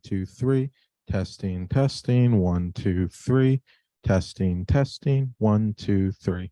2, 3. Testing, testing. 1, 2, 3. Testing, testing. 1, 2, 3.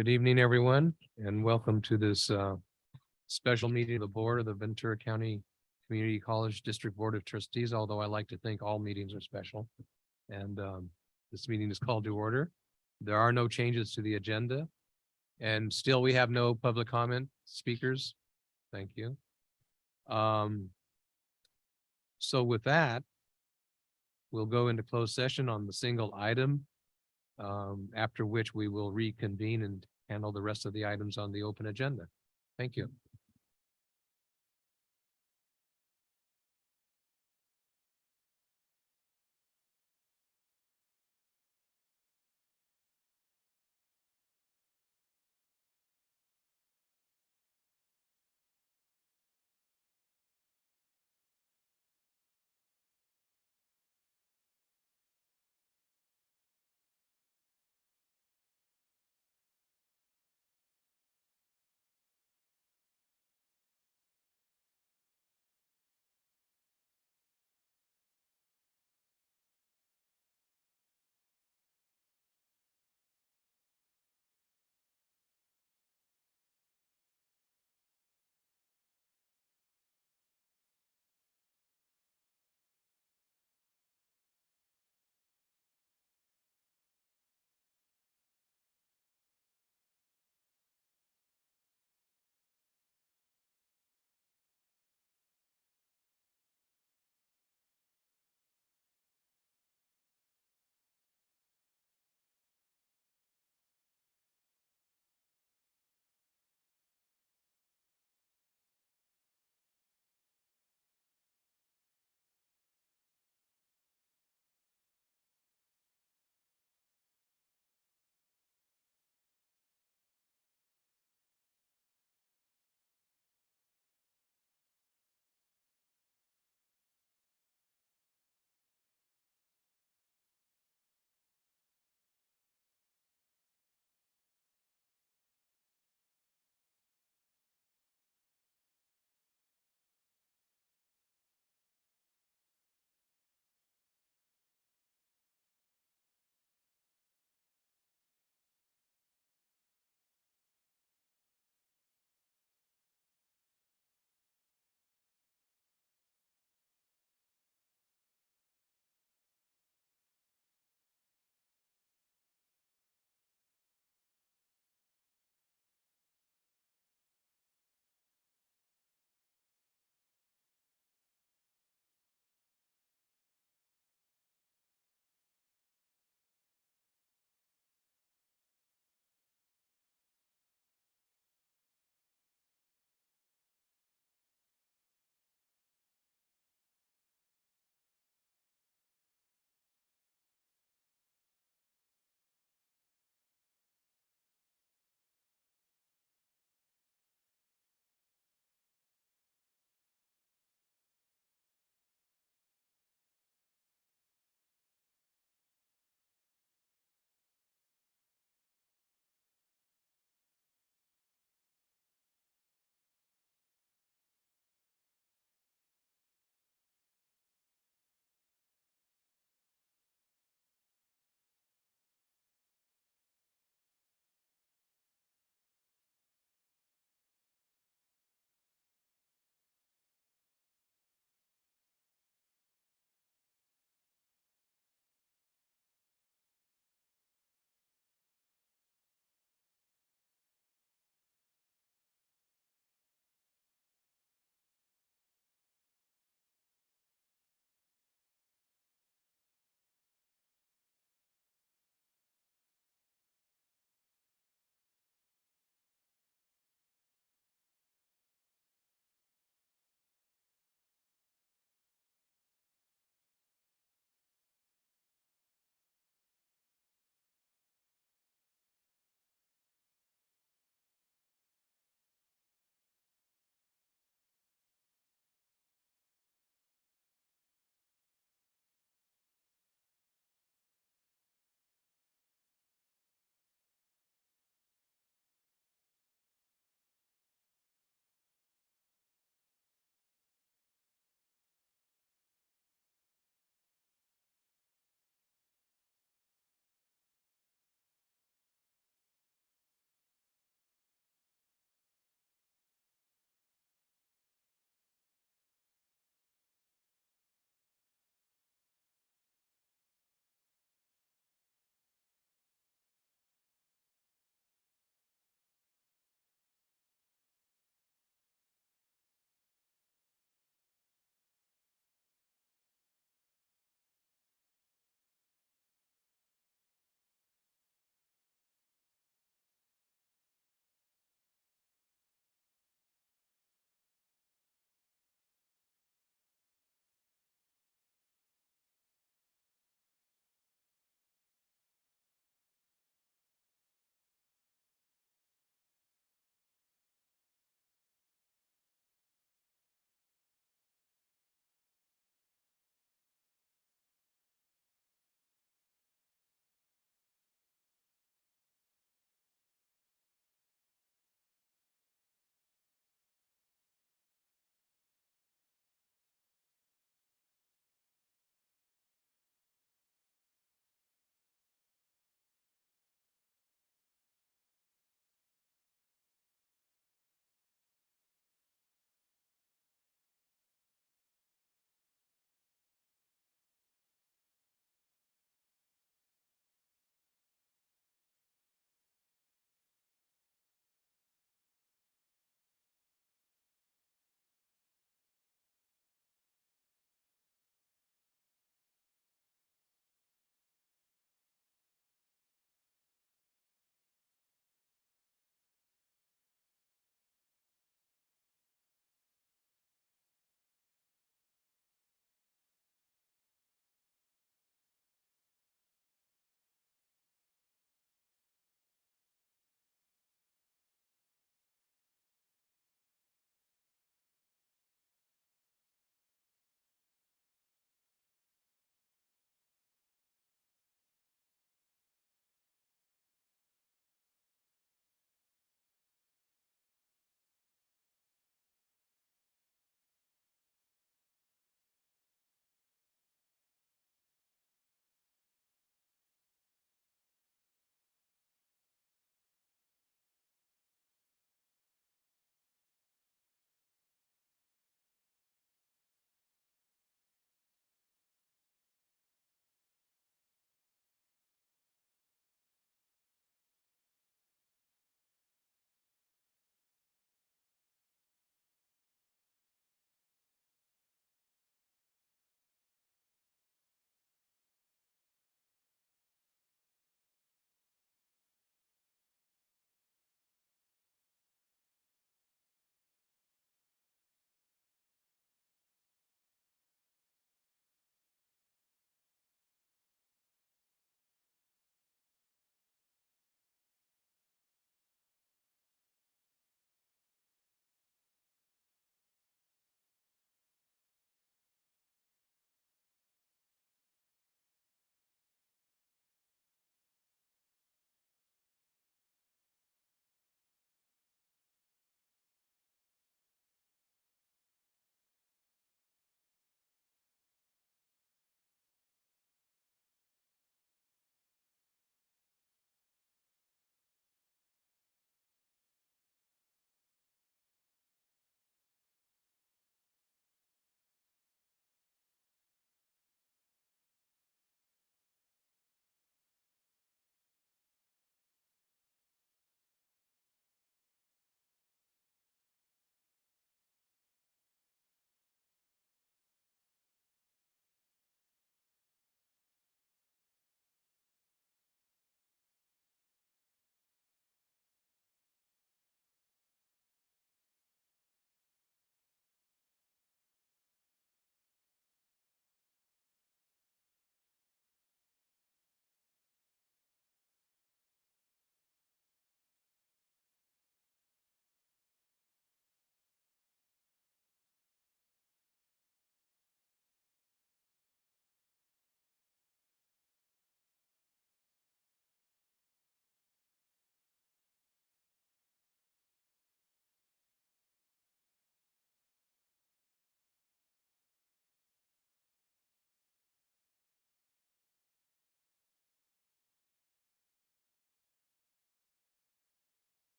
Good evening, everyone, and welcome to this special meeting of the Board of the Ventura County Community College District Board of Trustees, although I like to think all meetings are special. And this meeting is called to order. There are no changes to the agenda. And still, we have no public comment speakers. Thank you. So with that, we'll go into closed session on the single item, after which we will reconvene and handle the rest of the items on the open agenda. Thank you.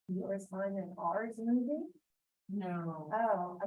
your son and ours moving? No. Oh,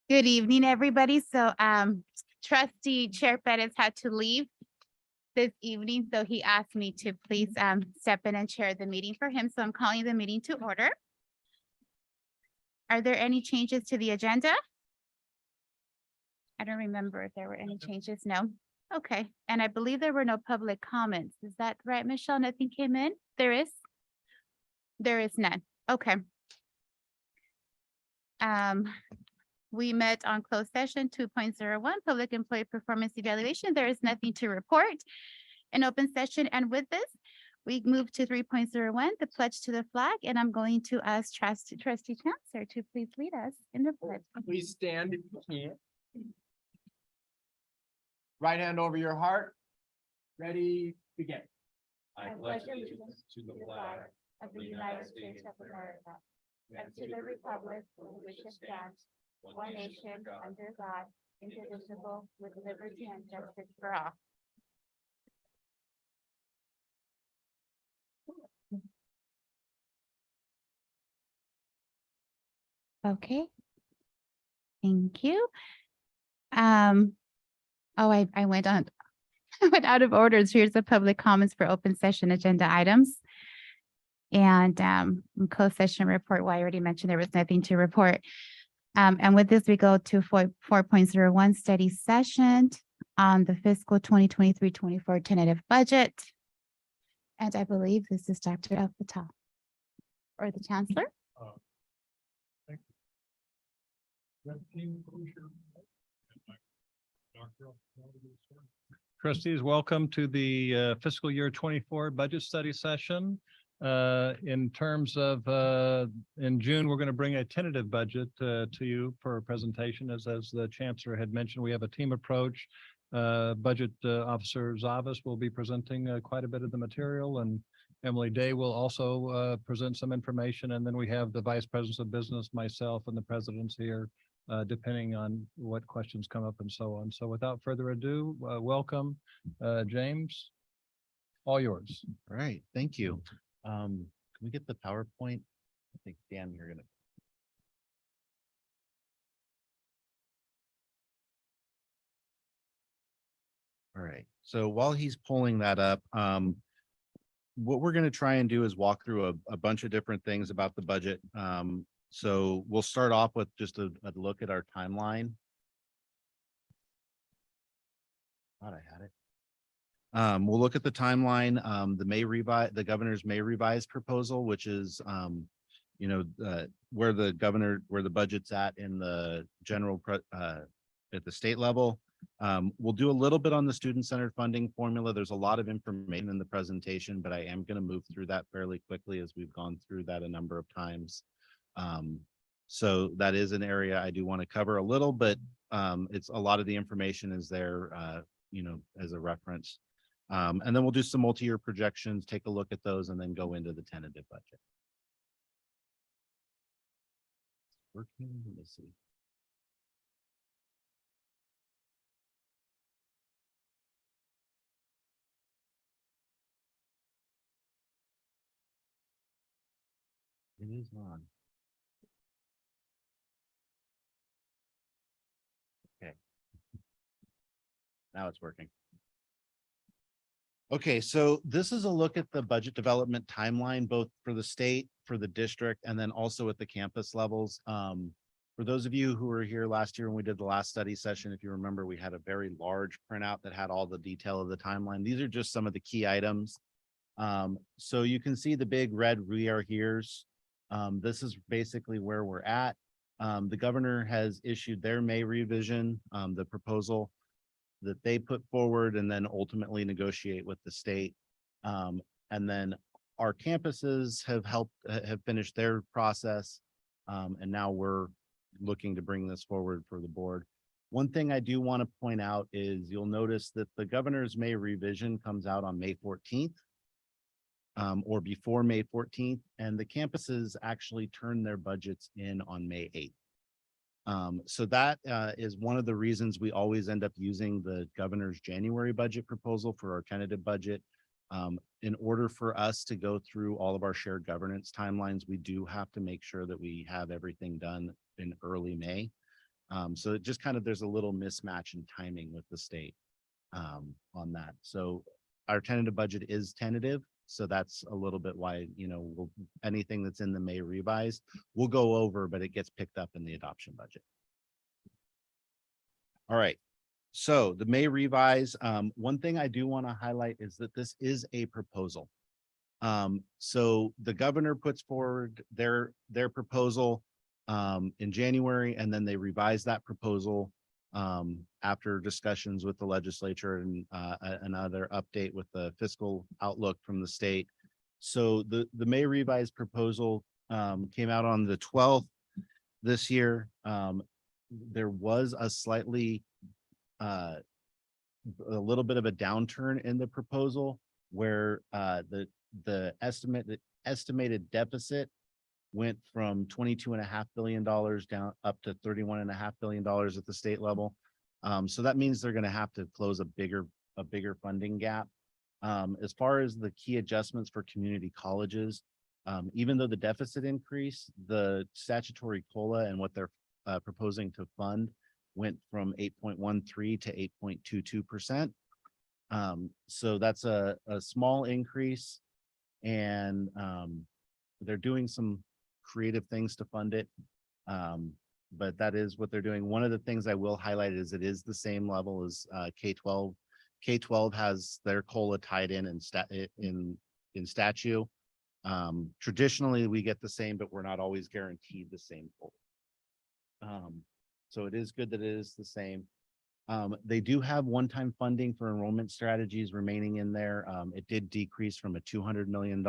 Good evening, everybody. So trustee Chair Pettis had to leave this evening, so he asked me to please step in and chair the meeting for him. So I'm calling the meeting to order. Are there any changes to the agenda? I don't remember if there were any changes. No. Okay, and I believe there were no public comments. Is that right, Michelle? Nothing came in? There is? There is none. Okay. We met on closed session 2.01, public employee performance evaluation. There is nothing to report in open session. And with this, we move to 3.01, the pledge to the flag. And I'm going to ask trustee Chancellor to please lead us in the pledge. Please stand if you can. Right hand over your heart. Ready, begin. I pledge allegiance to the flag of the United States of America and to the republic for which it stands, one nation, under God, indivisible, with liberty and justice for all. Okay. Thank you. Oh, I went on, I went out of orders. Here's the public comments for open session agenda items. And closed session report, well, I already mentioned there was nothing to report. And with this, we go to 4.01 study session on the fiscal 2023-24 tentative budget. And I believe this is Dr. El-Fatah or the Chancellor. Trustees, welcome to the fiscal year 24 budget study session. In terms of in June, we're going to bring a tentative budget to you for a presentation. As the Chancellor had mentioned, we have a team approach. Budget Officer Zavas will be presenting quite a bit of the material, and Emily Day will also present some information. And then we have the Vice Presidents of Business, myself, and the presidents here, depending on what questions come up and so on. So without further ado, welcome, James, all yours. All right, thank you. Can we get the PowerPoint? I think Dan, you're gonna. All right, so while he's pulling that up, what we're gonna try and do is walk through a bunch of different things about the budget. So we'll start off with just a look at our timeline. Thought I had it. We'll look at the timeline, the governor's May revised proposal, which is, where the budget's at in the general, at the state level. We'll do a little bit on the student-centered funding formula. There's a lot of information in the presentation, but I am going to move through that fairly quickly as we've gone through that a number of times. So that is an area I do want to cover a little, but it's a lot of the information is there, as a reference. And then we'll do some multi-year projections, take a look at those, and then go into the tentative budget. Working, let's see. It is on. Okay. Now it's working. Okay, so this is a look at the budget development timeline, both for the state, for the district, and then also at the campus levels. For those of you who were here last year when we did the last study session, if you remember, we had a very large printout that had all the detail of the timeline. These are just some of the key items. So you can see the big red "we are here's." This is basically where we're at. The governor has issued their May revision, the proposal that they put forward and then ultimately negotiate with the state. And then our campuses have finished their process. And now we're looking to bring this forward for the board. One thing I do want to point out is you'll notice that the governor's May revision comes out on May 14th. Or before May 14th, and the campuses actually turn their budgets in on May 8th. So that is one of the reasons we always end up using the governor's January budget proposal for our tentative budget. In order for us to go through all of our shared governance timelines, we do have to make sure that we have everything done in early May. So it just kind of, there's a little mismatch in timing with the state on that. So our tentative budget is tentative. So that's a little bit why, anything that's in the May revise, we'll go over, but it gets picked up in the adoption budget. All right. So the May revise, one thing I do want to highlight is that this is a proposal. So the governor puts forward their proposal in January, and then they revise that proposal after discussions with the legislature and another update with the fiscal outlook from the state. So the May revised proposal came out on the 12th this year. There was a slightly a little bit of a downturn in the proposal where the estimated deficit went from $22.5 billion down up to $31.5 billion at the state level. So that means they're going to have to close a bigger funding gap. As far as the key adjustments for community colleges, even though the deficit increased, the statutory COLA and what they're proposing to fund went from 8.13 to 8.22%. So that's a small increase, and they're doing some creative things to fund it. But that is what they're doing. One of the things I will highlight is it is the same level as K-12. K-12 has their COLA tied in statute. Traditionally, we get the same, but we're not always guaranteed the same COLA. So it is good that it is the same. They do have one-time funding for enrollment strategies remaining in there. It did decrease from a $200 million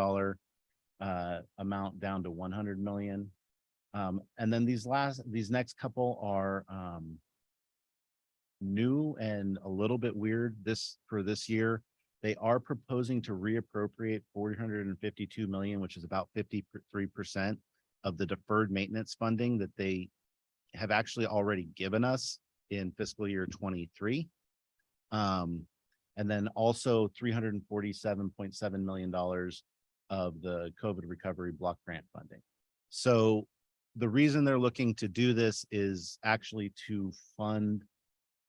amount down to 100 million. And then these next couple are new and a little bit weird for this year. They are proposing to reappropriate 452 million, which is about 53% of the deferred maintenance funding that they have actually already given us in fiscal year 23. And then also $347.7 million of the COVID recovery block grant funding. So the reason they're looking to do this is actually to fund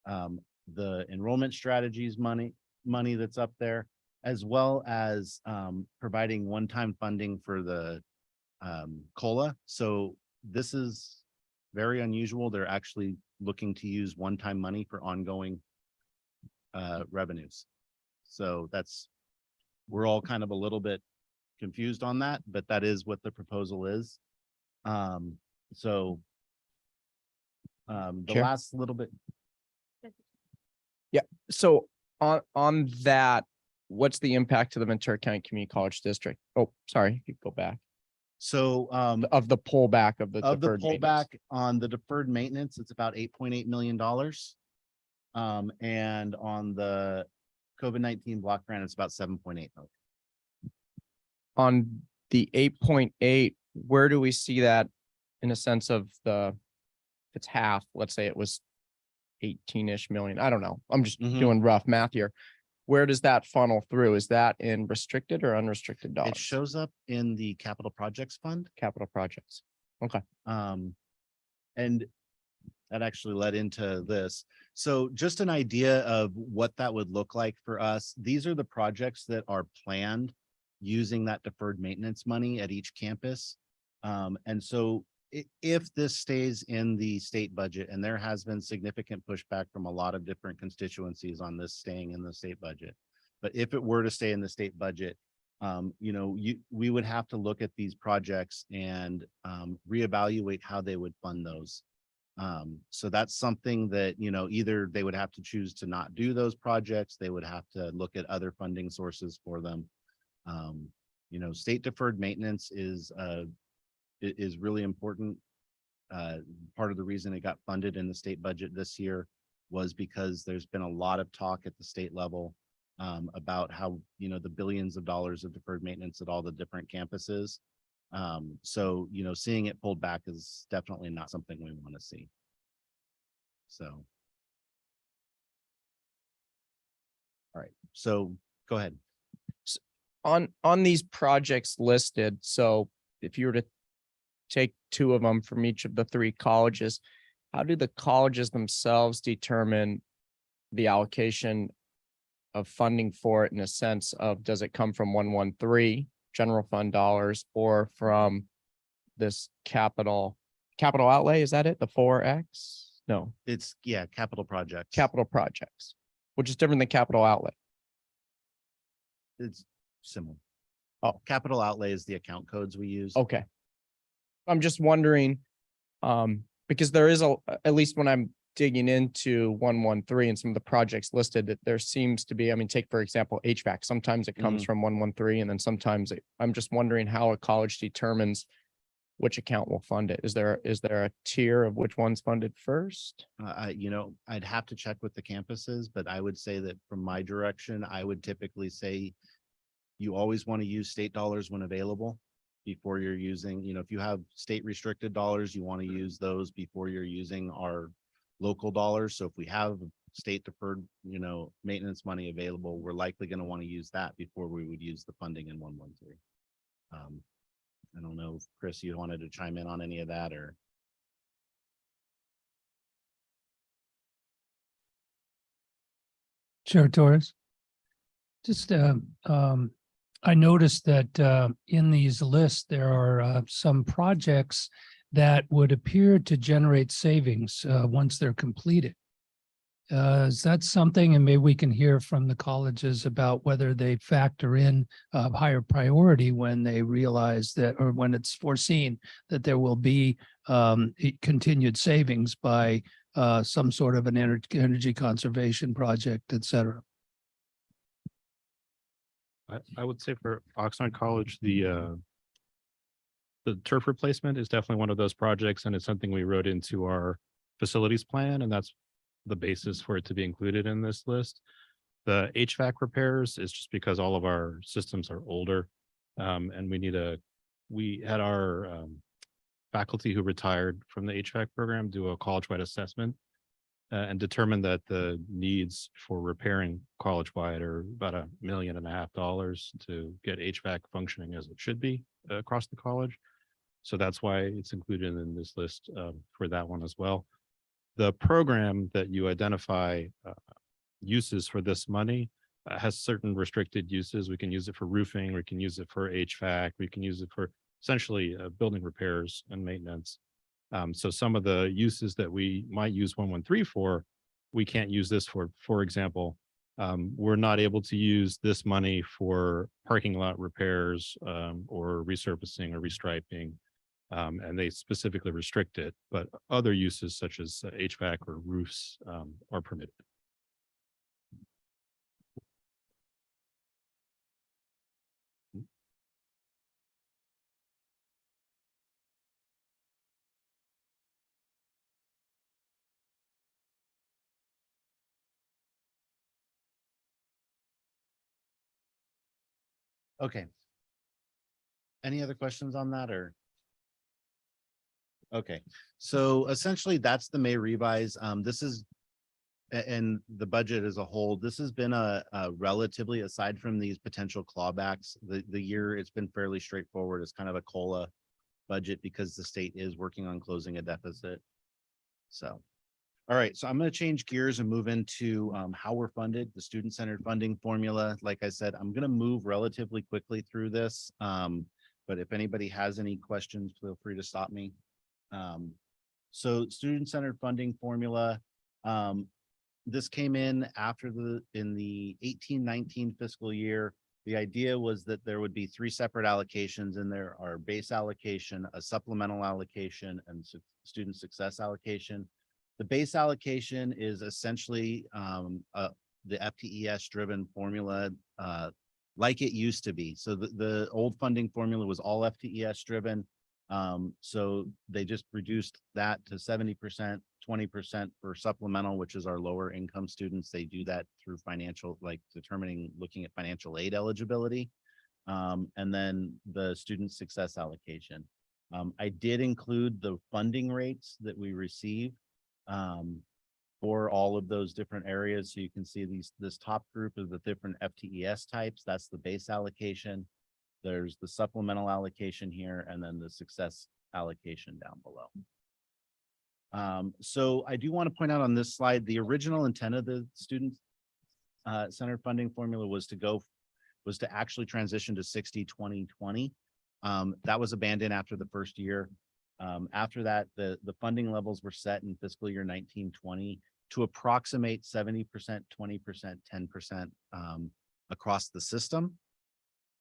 the enrollment strategies money that's up there, as well as providing one-time funding for the COLA. So this is very unusual. They're actually looking to use one-time money for ongoing revenues. So we're all kind of a little bit confused on that, but that is what the proposal is. The Chair? last little bit. So on that, what's the impact to the Ventura County Community College District? Oh, sorry, you could go back. So Of the pullback of the of the deferred maintenance. pullback on the deferred maintenance, it's about $8.8 million. And on the COVID-19 block grant, it's about 7.8 million. On the 8.8, where do we see that in a sense of if it's half, let's say it was 18-ish million. I don't know. I'm just Mhm. doing rough math here. Where does that funnel through? Is that in restricted or unrestricted dollars? It shows up in the capital projects fund. Capital projects. And that actually led into this. So just an idea of what that would look like for us. These are the projects that are planned using that deferred maintenance money at each campus. And so if this stays in the state budget, and there has been significant pushback from a lot of different constituencies on this staying in the state budget, but if it were to stay in the state budget, we would have to look at these projects and reevaluate how they would fund those. So that's something that, either they would have to choose to not do those projects. They would have to look at other funding sources for them. State deferred maintenance is really important. Part of the reason it got funded in the state budget this year was because there's been a lot of talk at the state level about how, the billions of dollars of deferred maintenance at all the different campuses. So, seeing it pulled back is definitely not something we want to see. So. All right, so go ahead. On these projects listed, so if you were to take two of them from each of the three colleges, how do the colleges themselves determine the allocation of funding for it in a sense of, does it come from 113 general fund dollars or from this capital outlay? Is that it? The 4X? No, It's, yeah, capital projects. capital projects, which is different than capital outlay. It's similar. Oh. Capital outlay is the account codes we use. Okay. I'm just wondering, because there is at least when I'm digging into 113 and some of the projects listed, that there seems to be, I mean, take for example, HVAC. Sometimes it comes from 113 and then sometimes I'm just wondering how a college determines which account will fund it. Is there a tier of which one's funded first? I'd have to check with the campuses, but I would say that from my direction, I would typically say you always want to use state dollars when available before you're using, if you have state restricted dollars, you want to use those before you're using our local dollars. So if we have state deferred, maintenance money available, we're likely going to want to use that before we would use the funding in 113. I don't know, if Chris, you wanted to chime in on any of that or? Chair Torres. Just, I noticed that in these lists, there are some projects that would appear to generate savings once they're completed. Is that something, and maybe we can hear from the colleges about whether they factor in higher priority when they realize that, or when it's foreseen that there will be continued savings by some sort of an energy conservation project, et cetera. I would say for Oxnard College, the turf replacement is definitely one of those projects, and it's something we wrote into our facilities plan, and that's the basis for it to be included in this list. The HVAC repairs is just because all of our systems are older, and we had our faculty who retired from the HVAC program do a college-wide assessment and determined that the needs for repairing college-wide are about $1.5 million to get HVAC functioning as it should be across the college. So that's why it's included in this list for that one as well. The program that you identify uses for this money has certain restricted uses. We can use it for roofing, we can use it for HVAC, we can use it for essentially building repairs and maintenance. So some of the uses that we might use 113 for, we can't use this for. For example, we're not able to use this money for parking lot repairs or resurfacing or restriping. And they specifically restrict it, but other uses such as HVAC or roofs are permitted. Okay. Any other questions on that or? Okay, so essentially that's the May revise. This is, and the budget as a whole, this has been a relatively, aside from these potential clawbacks, the year it's been fairly straightforward. It's kind of a COLA budget because the state is working on closing a deficit. So, all right, so I'm going to change gears and move into how we're funded, the student-centered funding formula. Like I said, I'm going to move relatively quickly through this. But if anybody has any questions, feel free to stop me. So student-centered funding formula, this came in after in the 18-19 fiscal year. The idea was that there would be 3 separate allocations, and there are base allocation, a supplemental allocation, and student success allocation. The base allocation is essentially the FTES driven formula like it used to be. So the old funding formula was all FTES driven. So they just reduced that to 70%, 20% for supplemental, which is our lower income students. They do that through financial, like looking at financial aid eligibility. And then the student success allocation. I did include the funding rates that we receive for all of those different areas. So you can see this top group of the different FTES types. That's the base allocation. There's the supplemental allocation here, and then the success allocation down below. So I do want to point out on this slide, the original intent of the student centered funding formula was to actually transition to 60-20-20. That was abandoned after the first year. After that, the funding levels were set in fiscal year 19-20 to approximate 70%, 20%, 10% across the system.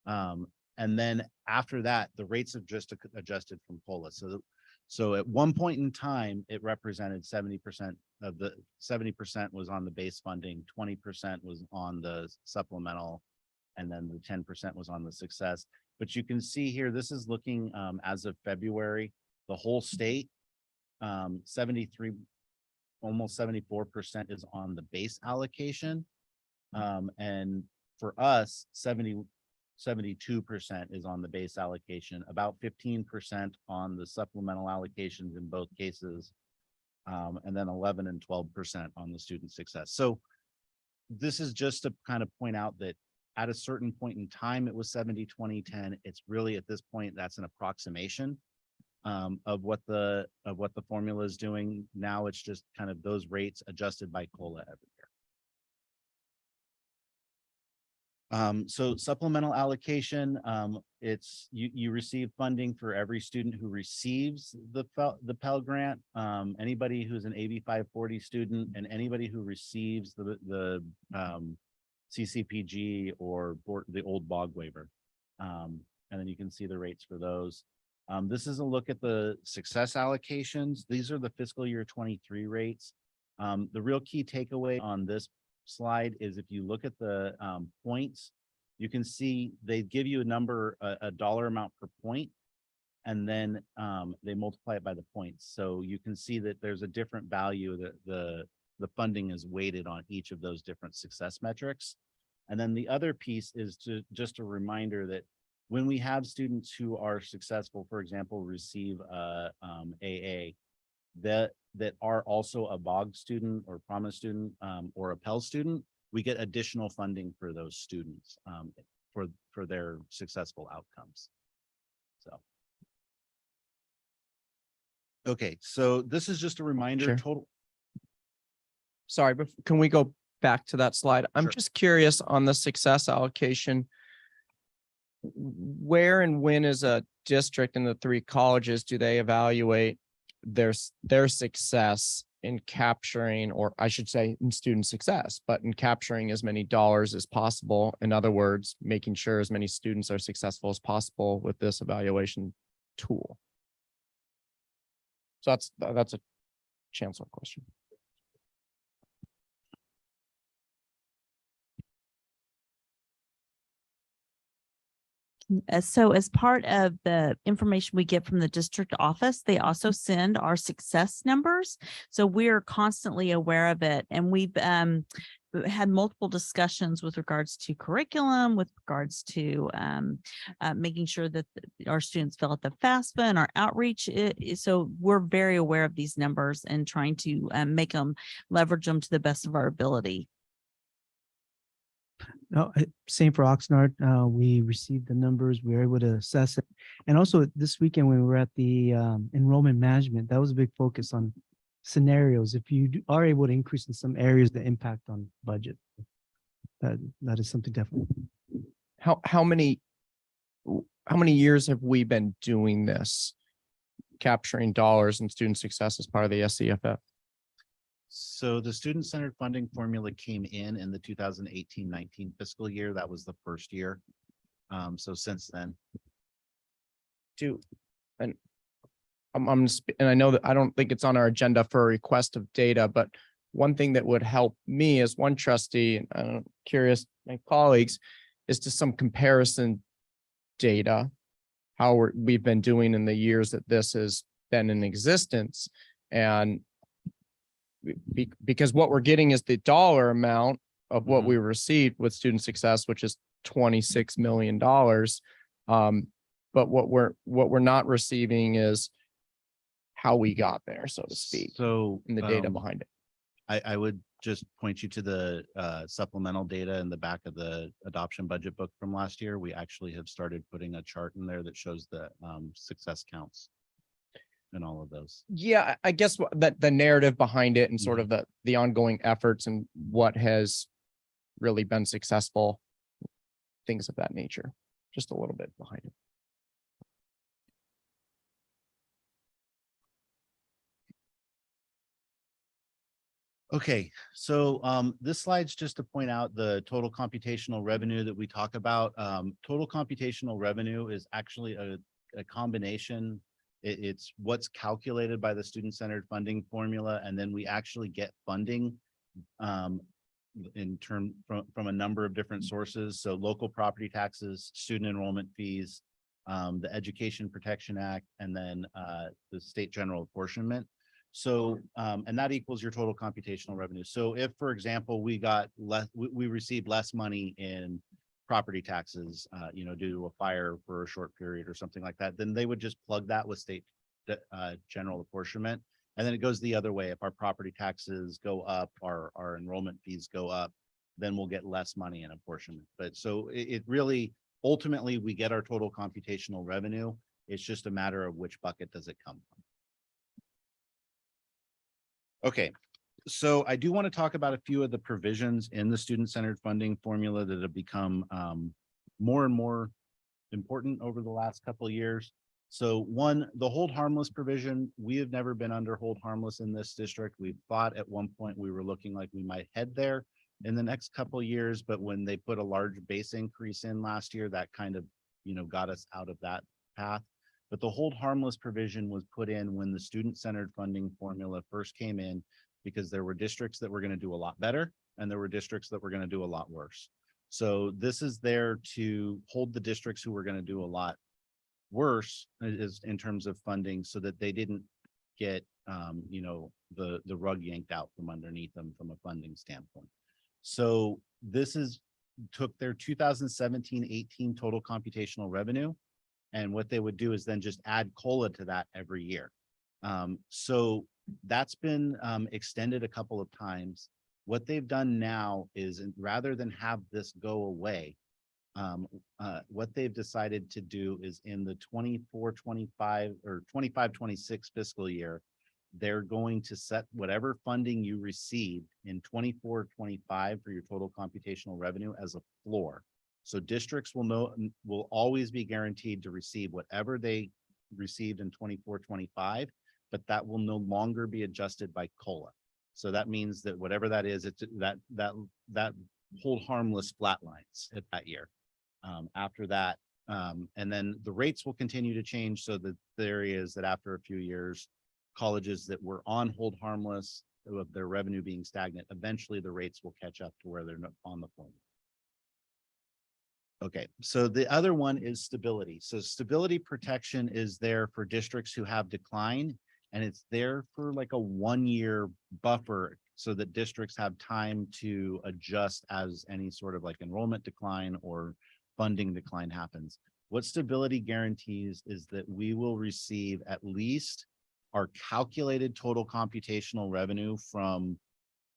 And then after that, the rates have just adjusted from COLA. So at one point in time, it represented 70% of the 70% was on the base funding, 20% was on the supplemental, and then the 10% was on the success. But you can see here, this is looking as of February, the whole state, 73, almost 74% is on the base allocation. And for us, 72% is on the base allocation, about 15% on the supplemental allocations in both cases, and then 11 and 12% on the student success. So this is just to kind of point out that at a certain point in time, it was 70-20-10. It's really at this point, that's an approximation of what the formula is doing. Now it's just kind of those rates adjusted by COLA every year. So supplemental allocation, it's you receive funding for every student who receives the Pell Grant, anybody who's an AB 540 student, and anybody who receives the CCPG or the old BOG waiver. And then you can see the rates for those. This is a look at the success allocations. These are the fiscal year 23 rates. The real key takeaway on this slide is if you look at the points, you can see they give you a number, a dollar amount per point, and then they multiply it by the points. So you can see that there's a different value that the funding is weighted on each of those different success metrics. And then the other piece is just a reminder that when we have students who are successful, for example, receive AA, that are also a BOG student or Promise student or a Pell student, we get additional funding for those students for their successful outcomes. So. Okay, so this is just a reminder. Sure. Total. Sorry, but can we go back to that slide? I'm Sure. just curious on the success allocation. Where and when is a district in the three colleges do they evaluate their success in capturing, or I should say in student success, but in capturing as many dollars as possible? In other words, making sure as many students are successful as possible with this evaluation tool. So that's a chancellor question. So as part of the information we get from the district office, they also send our success numbers. So we're constantly aware of it. And we've had multiple discussions with regards to curriculum, with regards to making sure that our students fill out the FAFSA and our outreach. So we're very aware of these numbers and trying to leverage them to the best of our ability. No, same for Oxnard. We received the numbers. We were able to assess it. And also this weekend when we were at the enrollment management, that was a big focus on scenarios. If you are able to increase in some areas, the impact on budget, that is something definitely. How many years have we been doing this, capturing dollars and student success as part of the SCFF? So the student-centered funding formula came in the 2018-19 fiscal year. That was the first year. So since then. And I know that I don't think it's on our agenda for a request of data, but one thing that would help me as one trustee, and I'm curious, my colleagues, is to some comparison data, how we've been doing in the years that this has been in existence. And because what we're getting is the dollar amount of what we received with student success, which is $26 million. But what we're not receiving is how we got there, so to speak. So in the data behind it. I would just point you to the supplemental data in the back of the adoption budget book from last year. We actually have started putting a chart in there that shows the success counts. in all of those. Yeah, I guess that the narrative behind it and sort Mm-hmm. of the ongoing efforts and what has really been successful, things of that nature, just a little bit behind it. Okay, so this slide's just to point out the total computational revenue that we talk about. Total computational revenue is actually a combination. It's what's calculated by the student-centered funding formula, and then we actually get funding in term from a number of different sources. So local property taxes, student enrollment fees, the Education Protection Act, and then the state general apportionment. So, and that equals your total computational revenue. So if, for example, we got less, we received less money in property taxes, you know, due to a fire for a short period or something like that, then they would just plug that with state general apportionment. And then it goes the other way. If our property taxes go up, our enrollment fees go up, then we'll get less money in apportionment. But so it really, ultimately, we get our total computational revenue. It's just a matter of which bucket does it come from. Okay, so I do want to talk about a few of the provisions in the student-centered funding formula that have become more and more important over the last couple of years. So one, the hold harmless provision, we have never been under hold harmless in this district. We thought at one point we were looking like we might head there in the next couple of years, but when they put a large base increase in last year, that kind of, you know, got us out of that path. But the hold harmless provision was put in when the student-centered funding formula first came in, because there were districts that were going to do a lot better and there were districts that were going to do a lot worse. So this is there to hold the districts who were going to do a lot worse is in terms of funding, so that they didn't get you know, the rug yanked out from underneath them from a funding standpoint. So this is took their 2017-18 total computational revenue, and what they would do is then just add COLA to that every year. So that's been extended a couple of times. What they've done now is, rather than have this go away, what they've decided to do is in the 24-25 or 25-26 fiscal year, they're going to set whatever funding you received in 24-25 for your total computational revenue as a floor. So districts will always be guaranteed to receive whatever they received in 24-25, but that will no longer be adjusted by COLA. So that means that whatever that is, it's that hold harmless flatlines at that year. After that, and then the rates will continue to change. So the theory is that after a few years, colleges that were on hold harmless, of their revenue being stagnant, eventually the rates will catch up to where they're not on the formula. Okay, so the other one is stability. So stability protection is there for districts who have decline, and it's there for like a 1-year buffer so that districts have time to adjust as any sort of like enrollment decline or funding decline happens. What stability guarantees is that we will receive at least our calculated total computational revenue from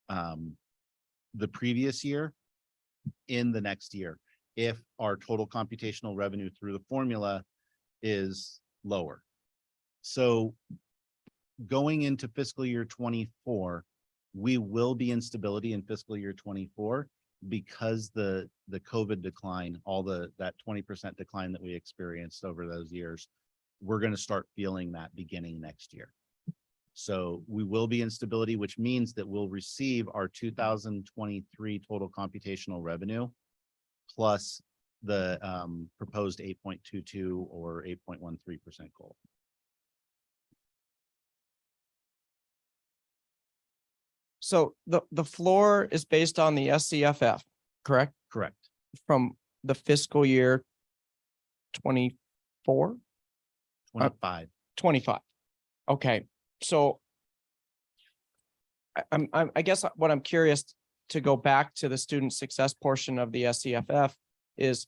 the previous year in the next year, if our total computational revenue through the formula is lower. So going into fiscal year 24, we will be in stability in fiscal year 24 because the COVID decline, that 20% decline that we experienced over those years, we're going to start feeling that beginning next year. So we will be in stability, which means that we'll receive our 2023 total computational revenue plus the proposed 8.22 or 8.13% goal. So the floor is based on the SCFF, correct? Correct. From the fiscal year 24? 25. 25. Okay, so I guess what I'm curious to go back to the student success portion of the SCFF is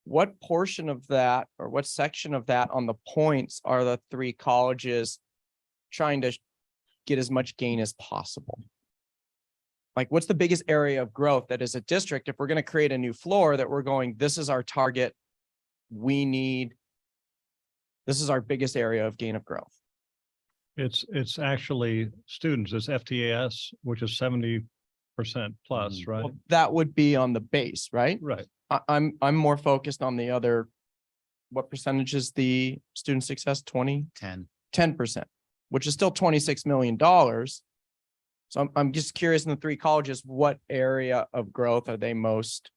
what portion of that or what section of that on the points are the 3 colleges trying to get as much gain as possible? Like, what's the biggest area of growth that is a district, if we're going to create a new floor, that we're going, this is our target, this is our biggest area of gain of growth? It's actually students, it's FTAS, which is 70% plus, right? Well, that would be on the base, right? Right. I'm more focused on the other. What percentage is the student success? 10. 10%, which is still $26 million. So I'm just curious in the three colleges, what area of growth are they most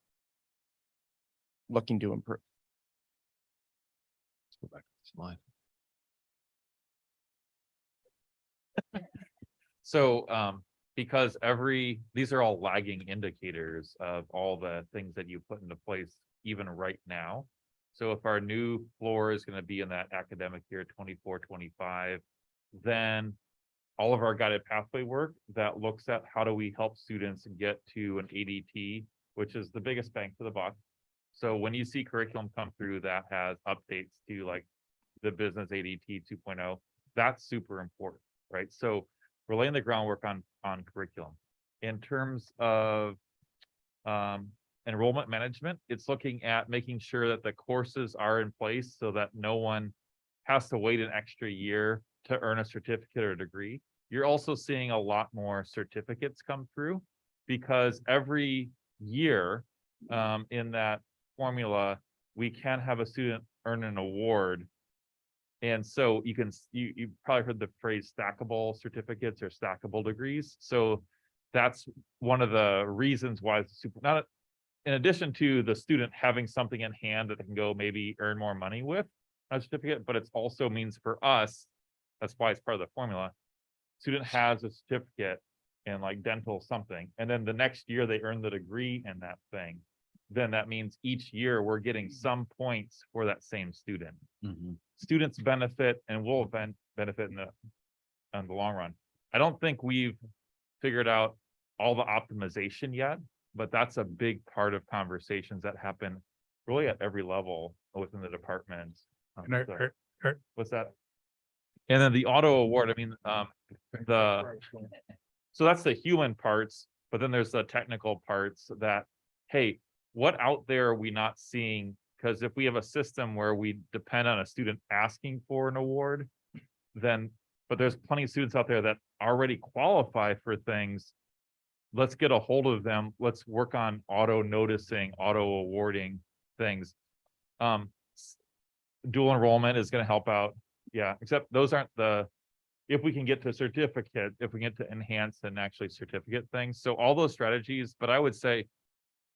looking to improve? Let's go back to the slide. So, because these are all lagging indicators of all the things that you put into place even right now. So if our new floor is going to be in that academic year 24-25, then all of our guided pathway work that looks at how do we help students get to an ADT, which is the biggest bang for the buck. So when you see curriculum come through that has updates to like the business ADT 2.0, that's super important, right? So we're laying the groundwork on curriculum. In terms of enrollment management, it's looking at making sure that the courses are in place so that no one has to wait an extra year to earn a certificate or degree. You're also seeing a lot more certificates come through because every year in that formula, we can have a student earn an award. And so you probably heard the phrase stackable certificates or stackable degrees. So that's one of the reasons why it's super, in addition to the student having something in hand that they can go maybe earn more money with a certificate, but it also means for us, that's why it's part of the formula. Student has a certificate in like dental something, and then the next year they earn the degree in that thing. Then that means each year we're getting some points for that same student. Students benefit and will benefit in the long run. I don't think we've figured out all the optimization yet, but that's a big part of conversations that happen really at every level within the department. What's that? And then the auto award, I mean, so that's the human parts, but then there's the technical parts that, hey, what out there are we not seeing? Because if we have a system where we depend on a student asking for an award, then, but there's plenty of students out there that already qualify for things. Let's get a hold of them. Let's work on auto noticing, auto awarding things. Dual enrollment is going to help out. Yeah, except those aren't if we can get to certificate, if we get to enhance and actually certificate things. So all those strategies, but I would say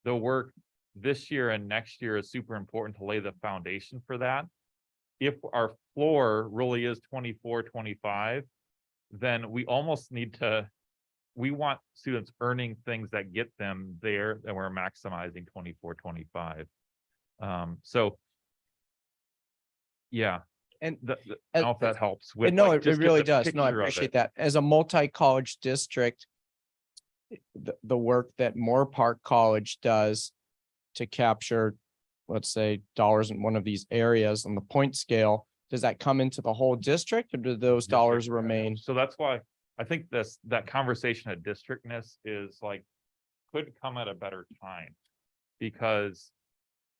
the work this year and next year is super important to lay the foundation for that. If our floor really is 24-25, then we almost need to, we want students earning things that get them there, and we're maximizing 24-25. So yeah. And I don't know if that helps with. no, like, it just get really the does. No, I picture of appreciate it. that. As a multi-college district, the work that Moore Park College does to capture, let's say, dollars in one of these areas on the point scale, does that come into the whole district, or do those dollars remain? So that's why I think that conversation of districtness is like, could come at a better time, because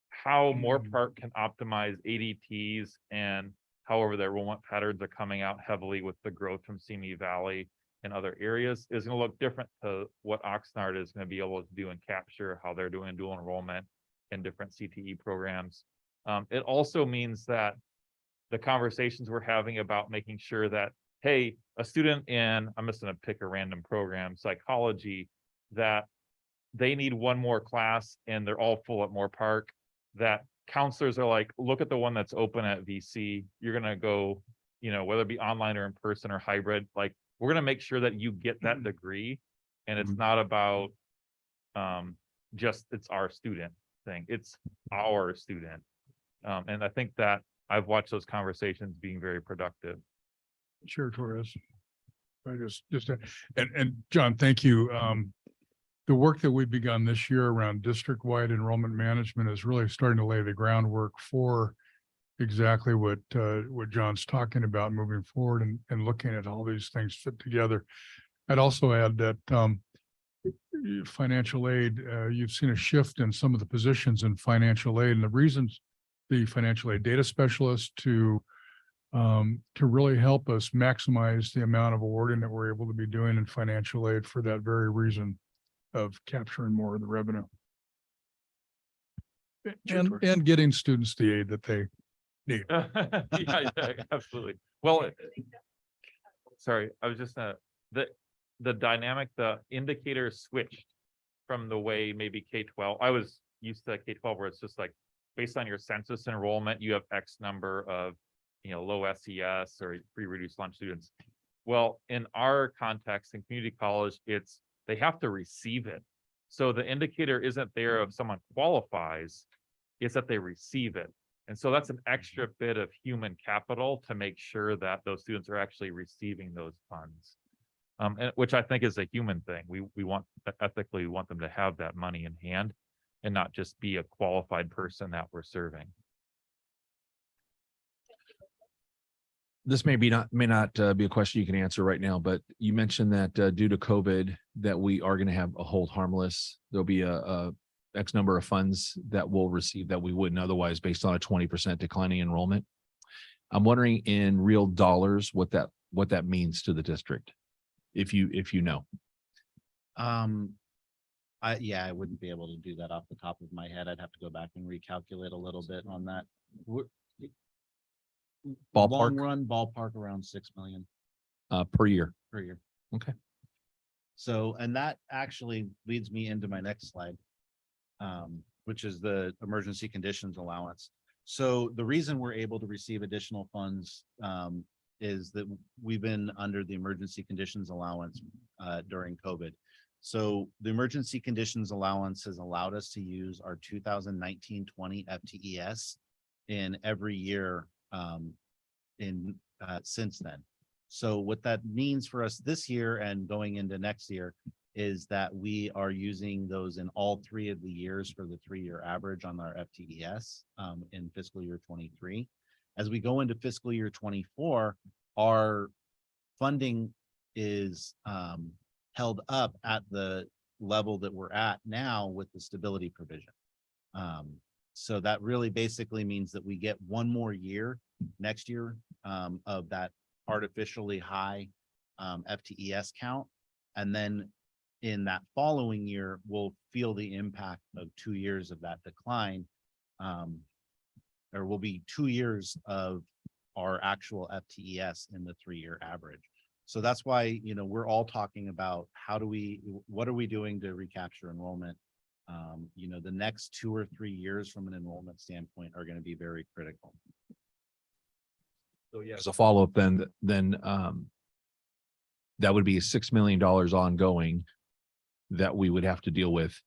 how Moore Park can optimize ADTs and however their enrollment patterns are coming out heavily with the growth from Simi Valley and other areas is going to look different to what Oxnard is going to be able to do and capture how they're doing dual enrollment in different CTE programs. It also means that the conversations we're having about making sure that, hey, a student in, I'm just going to pick a random program, psychology, that they need one more class and they're all full at Moore Park, that counselors are like, look at the one that's open at VC. You're going to go, whether it be online or in person or hybrid, like we're going to make sure that you get that degree. And it's not about just it's our student thing. It's our student. And I think that I've watched those conversations being very productive. Sure, Torres. I and John, thank you. The work that we've begun this year around district-wide enrollment management is really starting to lay the groundwork for exactly what John's talking about moving forward and looking at all these things fit together. I'd also add that financial aid, you've seen a shift in some of the positions in financial aid, and the reasons the financial aid data specialist to to really help us maximize the amount of awarding that we're able to be doing in financial aid for that very reason of capturing more of the revenue. And getting students the aid that they need. Yeah, absolutely. Well, sorry, I was just, the dynamic, the indicator switched from the way maybe K-12, I was used to K-12 where it's just like, based on your census enrollment, you have X number of, low SES or free reduced lunch students. Well, in our context in community college, they have to receive it. So the indicator isn't there if someone qualifies, it's that they receive it. And so that's an extra bit of human capital to make sure that those students are actually receiving those funds. And which I think is a human thing. We want, ethically, we want them to have that money in hand and not just be a qualified person that we're serving. This may not be a question you can answer right now, but you mentioned that due to COVID, that we are going to have a hold harmless. There'll be a X number of funds that we'll receive that we wouldn't otherwise based on a 20% declining enrollment. I'm wondering in real dollars what that means to the district, if you know. I wouldn't be able to do that off the top of my head. I'd have to go back and recalculate a little bit on that. Long Ballpark run ballpark around 6 million per year. per year. Okay. So, and that actually leads me into my next slide, which is the emergency conditions allowance. So the reason we're able to receive additional funds is that we've been under the emergency conditions allowance during COVID. So the emergency conditions allowance has allowed us to use our 2019-20 FTES in every year since then. So what that means for us this year and going into next year is that we are using those in all 3 of the years for the 3-year average on our FTES in fiscal year 23. As we go into fiscal year 24, our funding is held up at the level that we're at now with the stability provision. So that really basically means that we get 1 more year next year of that artificially high FTES count. And then in that following year, we'll feel the impact of 2 years of that decline. There will be 2 years of our actual FTES in the 3-year average. So that's why, we're all talking about what are we doing to recapture enrollment? The next 2 or 3 years from an enrollment standpoint are going to be very critical. So yeah, as a follow-up, then that would be $6 million ongoing that we would have to deal with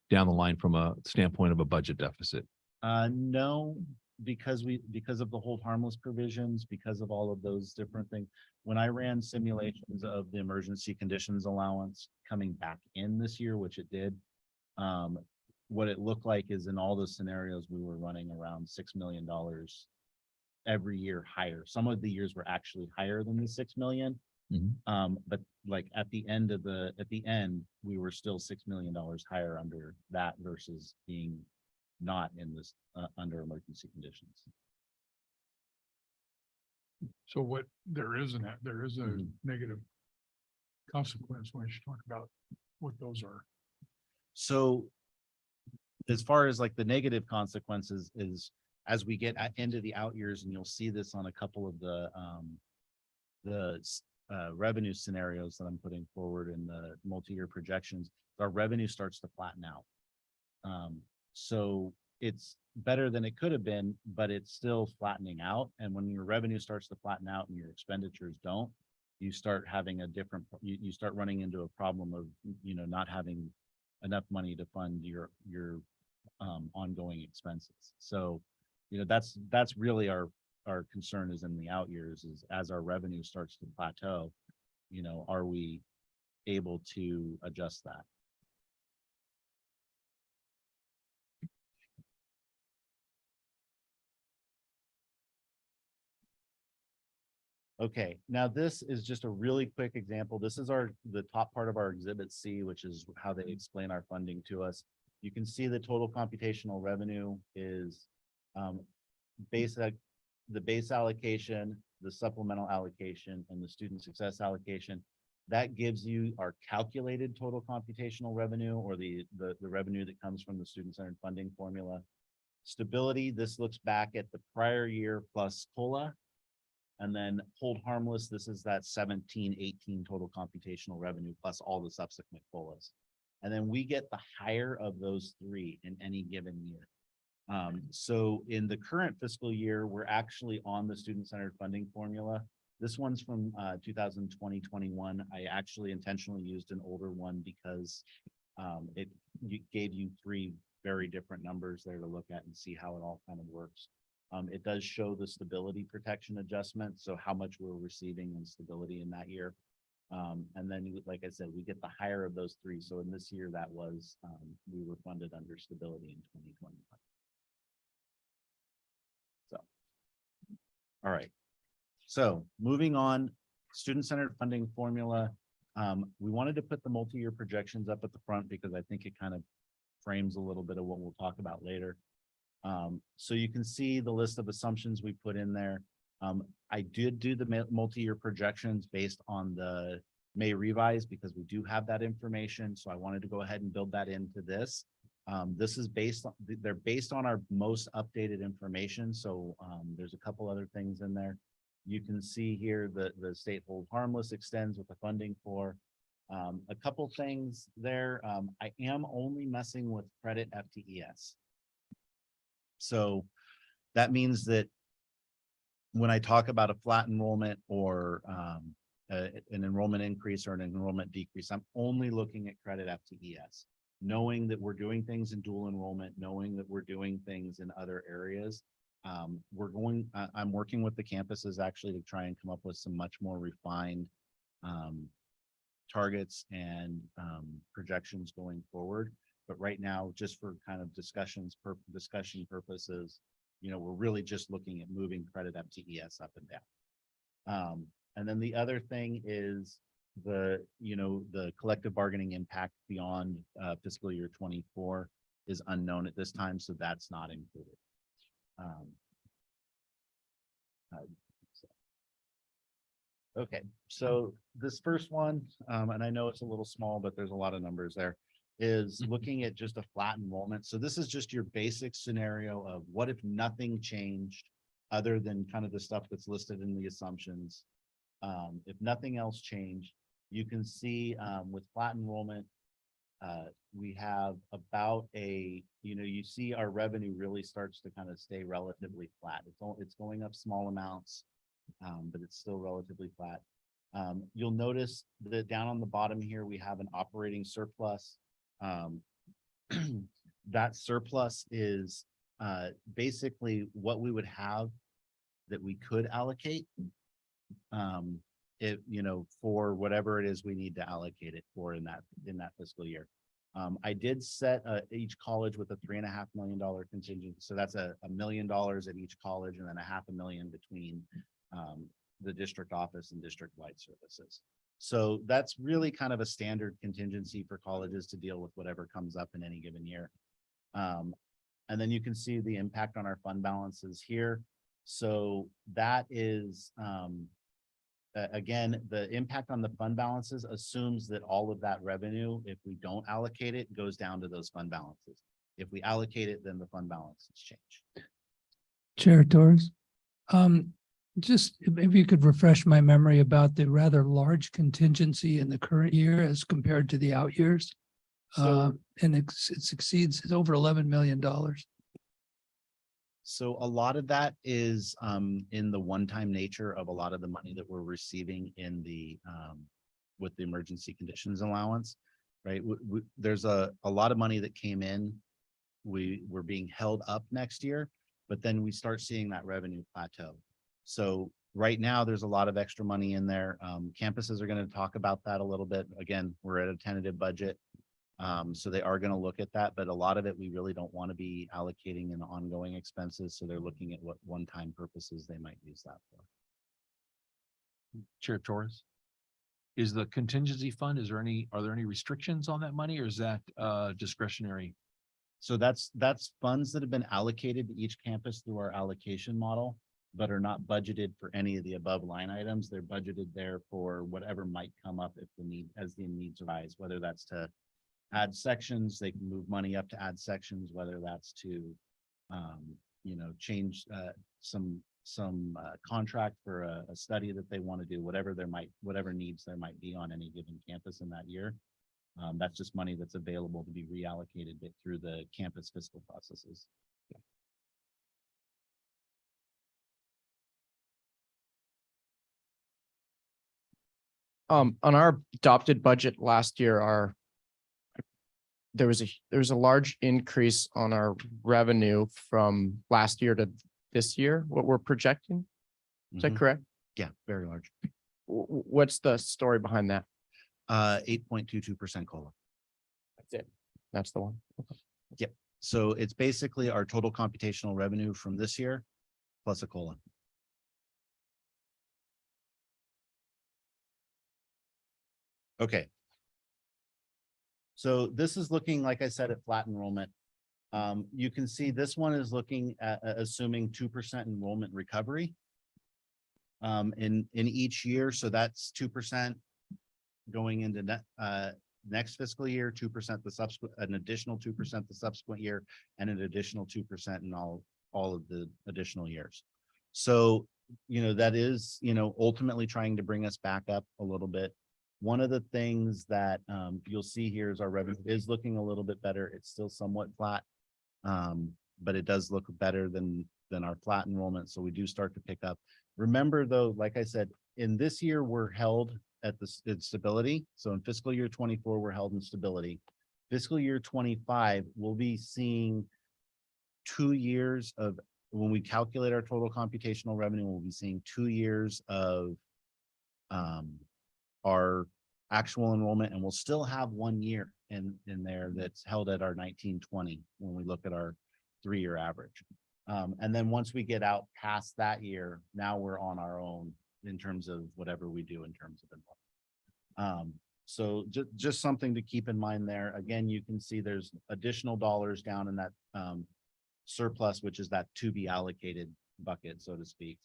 down the line from a standpoint of a budget deficit. No, because of the hold harmless provisions, because of all of those different things. When I ran simulations of the emergency conditions allowance coming back in this year, which it did, what it looked like is in all those scenarios, we were running around $6 million every year higher. Some of the years were actually higher than the 6 million. But like at the end, we were still $6 million higher under that versus being not in this under emergency conditions. So what there is a negative consequence when you talk about what those are. So as far as like the negative consequences is as we get into the out years, and you'll see this on a couple of the revenue scenarios that I'm putting forward in the multi-year projections, our revenue starts to flatten out. So it's better than it could have been, but it's still flattening out. And when your revenue starts to flatten out and your expenditures don't, you start having you start running into a problem of, not having enough money to fund your ongoing expenses. So, that's really our concern is in the out years is as our revenue starts to plateau, are we able to adjust that? Okay, now this is just a really quick example. This is the top part of our Exhibit C, which is how they explain our funding to us. You can see the total computational revenue is the base allocation the supplemental allocation, and the student success allocation. That gives you our calculated total computational revenue, or the revenue that comes from the student-centered funding formula. Stability, this looks back at the prior year plus COLA. And then hold harmless, this is that 17-18 total computational revenue plus all the subsequent COLAs. And then we get the higher of those three in any given year. So in the current fiscal year, we're actually on the student-centered funding formula. This one's from 2020-21. I actually intentionally used an older one because it gave you three very different numbers there to look at and see how it all kind of works. It does show the stability protection adjustment, so how much we're receiving in stability in that year. And then, like I said, we get the higher of those three. So in this year, that was, we were funded under stability in 2021. So, all right. So moving on, student-centered funding formula. We wanted to put the multi-year projections up at the front because I think it kind of frames a little bit of what we'll talk about later. So you can see the list of assumptions we put in there. I did do the multi-year projections based on the May revise because we do have that information. So I wanted to go ahead and build that into this. This is based on, they're based on our most updated information. So there's a couple other things in there. You can see here that the state hold harmless extends with the funding for a couple things there. I am only messing with credit FTES. So that means that when I talk about a flat enrollment or an enrollment increase or an enrollment decrease, I'm only looking at credit FTES, knowing that we're doing things in dual enrollment, knowing that we're doing things in other areas. I'm working with the campuses actually to try and come up with some much more refined targets and projections going forward. But right now, just for kind of discussion purposes, you know, we're really just looking at moving credit FTES up and down. And then the other thing is the collective bargaining impact beyond fiscal year 24 is unknown at this time, so that's not included. Okay, so this first one, and I know it's a little small, but there's a lot of numbers there, is looking at just a flat enrollment. So this is just your basic scenario of what if nothing changed other than kind of the stuff that's listed in the assumptions. If nothing else changed, you can see with flat enrollment, we have about you see our revenue really starts to kind of stay relatively flat. It's going up small amounts, but it's still relatively flat. You'll notice that down on the bottom here, we have an operating surplus. That surplus is basically what we would have that we could allocate for whatever it is we need to allocate it for in that fiscal year. I did set each college with a $3.5 million contingent. So that's $1 million at each college and then $500,000 between the district office and district-wide services. So that's really kind of a standard contingency for colleges to deal with whatever comes up in any given year. And then you can see the impact on our fund balances here. So that is, again, the impact on the fund balances assumes that all of that revenue, if we don't allocate it, goes down to those fund balances. If we allocate it, then the fund balances change. Chair Torres, just maybe you could refresh my memory about the rather large contingency in the current year as compared to the out years. And it exceeds, it's over $11 million. So a lot of that is in the one-time nature of a lot of the money that we're receiving in the with the emergency conditions allowance, right? There's a lot of money that came in. We're being held up next year, but then we start seeing that revenue plateau. So right now there's a lot of extra money in there. Campuses are going to talk about that a little bit. Again, we're at a tentative budget. So they are going to look at that, but a lot of it we really don't want to be allocating in ongoing expenses. So they're looking at what one-time purposes they might use that for. Chair Torres, is the contingency fund, are there any restrictions on that money, or is that discretionary? So that's funds that have been allocated to each campus through our allocation model. but are not budgeted for any of the above line items. They're budgeted there for whatever might come up if as the needs arise, whether that's to add sections, they can move money up to add sections, whether that's to, change some contract for a study that they want to do, whatever needs there might be on any given campus in that year. That's just money that's available to be reallocated through the campus fiscal processes. On our adopted budget last year, there was a large increase on our revenue from last year to this year, what we're projecting. Is that Mhm. correct? Yeah, very large. What's the story behind that? 8.22% COLA. That's it. That's the one. Yep. So it's basically our total computational revenue from this year plus a COLA. Okay. So this is looking, like I said, at flat enrollment. You can see this one is looking at assuming 2% enrollment recovery in each year. So that's 2% going into next fiscal year, 2% the subsequent, an additional 2% the subsequent year, and an additional 2% in all of the additional years. So, that is, ultimately trying to bring us back up a little bit. One of the things that you'll see here is our revenue is looking a little bit better. It's still somewhat flat, but it does look better than our flat enrollment. So we do start to pick up. Remember though, like I said, in this year, we're held at the stability. So in fiscal year 24, we're held in stability. Fiscal year 25, we'll be seeing 2 years of, when we calculate our total computational revenue, we'll be seeing 2 years of our actual enrollment, and we'll still have 1 year in there that's held at our 1920 when we look at our 3-year average. And then once we get out past that year, now we're on our own in terms of whatever we do in terms of enrollment. So just something to keep in mind there. Again, you can see there's additional dollars down in that surplus, which is that to be allocated bucket, so to speak,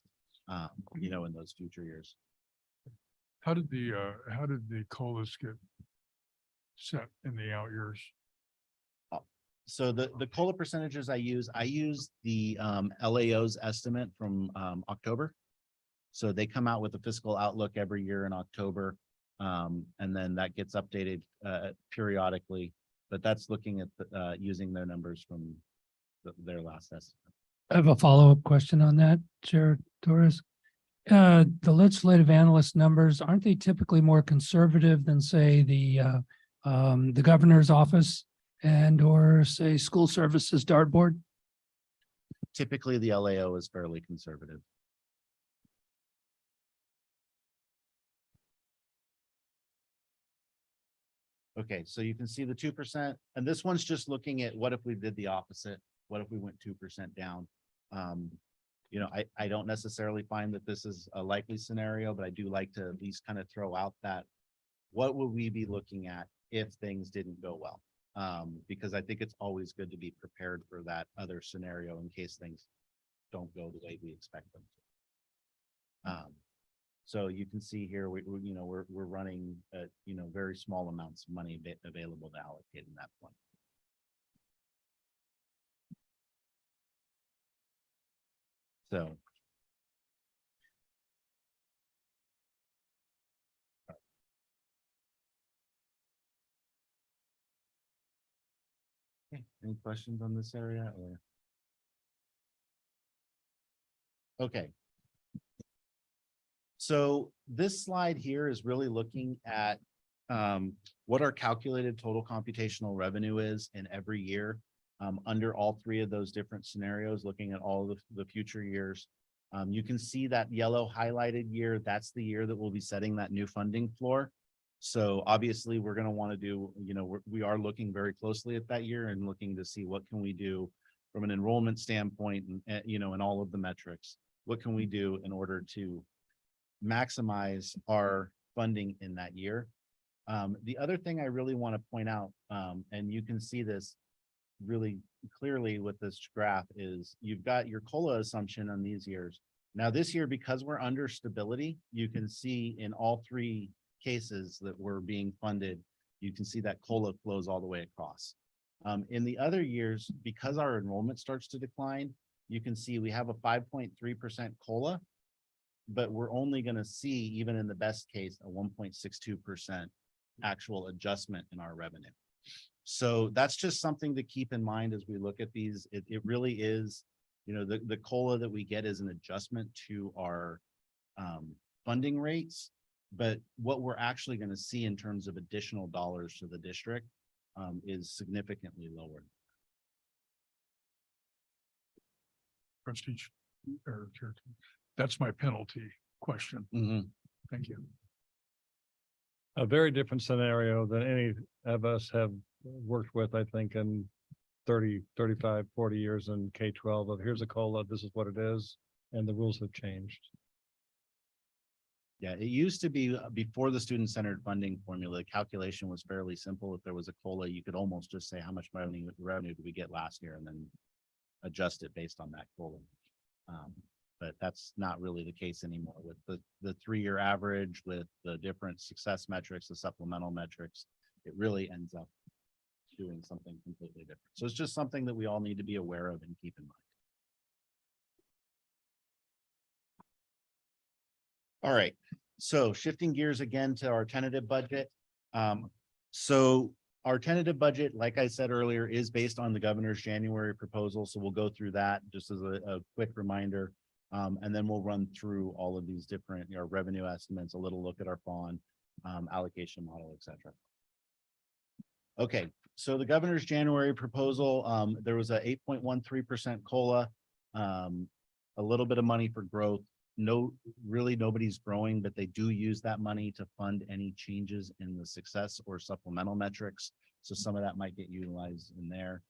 in those future years. How did the COLAs get set in the out years? So the COLA percentages I use the LAO's estimate from October. So they come out with a fiscal outlook every year in October. And then that gets updated periodically, but that's looking at using their numbers from their last estimate. I have a follow-up question on that, Chair Torres. The legislative analyst numbers, aren't they typically more conservative than, say, the governor's office and or say school services dartboard? Typically, the LAO is fairly conservative. Okay, so you can see the 2%, and this one's just looking at what if we did the opposite? What if we went 2% down? I don't necessarily find that this is a likely scenario, but I do like to at least kind of throw out that what would we be looking at if things didn't go well? Because I think it's always good to be prepared for that other scenario in case things don't go the way we expect them to. So you can see here, we're running at, very small amounts of money available to allocate in that point. So. Okay, any questions on this area or? Okay. So this slide here is really looking at what our calculated total computational revenue is in every year under all 3 of those different scenarios, looking at all the future years. You can see that yellow highlighted year, that's the year that we'll be setting that new funding floor. So obviously we're going to want to do, we are looking very closely at that year and looking to see what can we do from an enrollment standpoint and, and all of the metrics. What can we do in order to maximize our funding in that year? The other thing I really want to point out, and you can see this really clearly with this graph, is you've got your COLA assumption on these years, Now this year, because we're under stability, you can see in all three cases that we're being funded, you can see that COLA flows all the way across. In the other years, because our enrollment starts to decline, you can see we have a 5.3% COLA, but we're only going to see, even in the best case, a 1.62% actual adjustment in our revenue. So that's just something to keep in mind as we look at these. It really is, you know, the COLA that we get is an adjustment to our funding rates, but what we're actually going to see in terms of additional dollars to the district is significantly lower. Trustee, or Chair, that's my penalty question. Thank you. A very different scenario than any of us have worked with, I think, in 30, 35, 40 years in K-12 of here's a COLA, this is what it is, and the rules have changed. Yeah, it used to be before the student-centered funding formula, the calculation was fairly simple. If there was a COLA, you could almost just say how much revenue did we get last year and then adjust it based on that COLA. But that's not really the case anymore with the 3-year average, with the different success metrics, the supplemental metrics. It really ends up doing something completely different. So it's just something that we all need to be aware of and keep in mind. All right, so shifting gears again to our tentative budget. So our tentative budget, like I said earlier, is based on the governor's January proposal. So we'll go through that just as a quick reminder. And then we'll run through all of these different, you know, revenue estimates, a little look at our bond allocation model, et cetera. Okay, so the governor's January proposal, there was a 8.13% COLA, a little bit of money for growth. Really nobody's growing, but they do use that money to fund any changes in the success or supplemental metrics. So some of that might get utilized in there.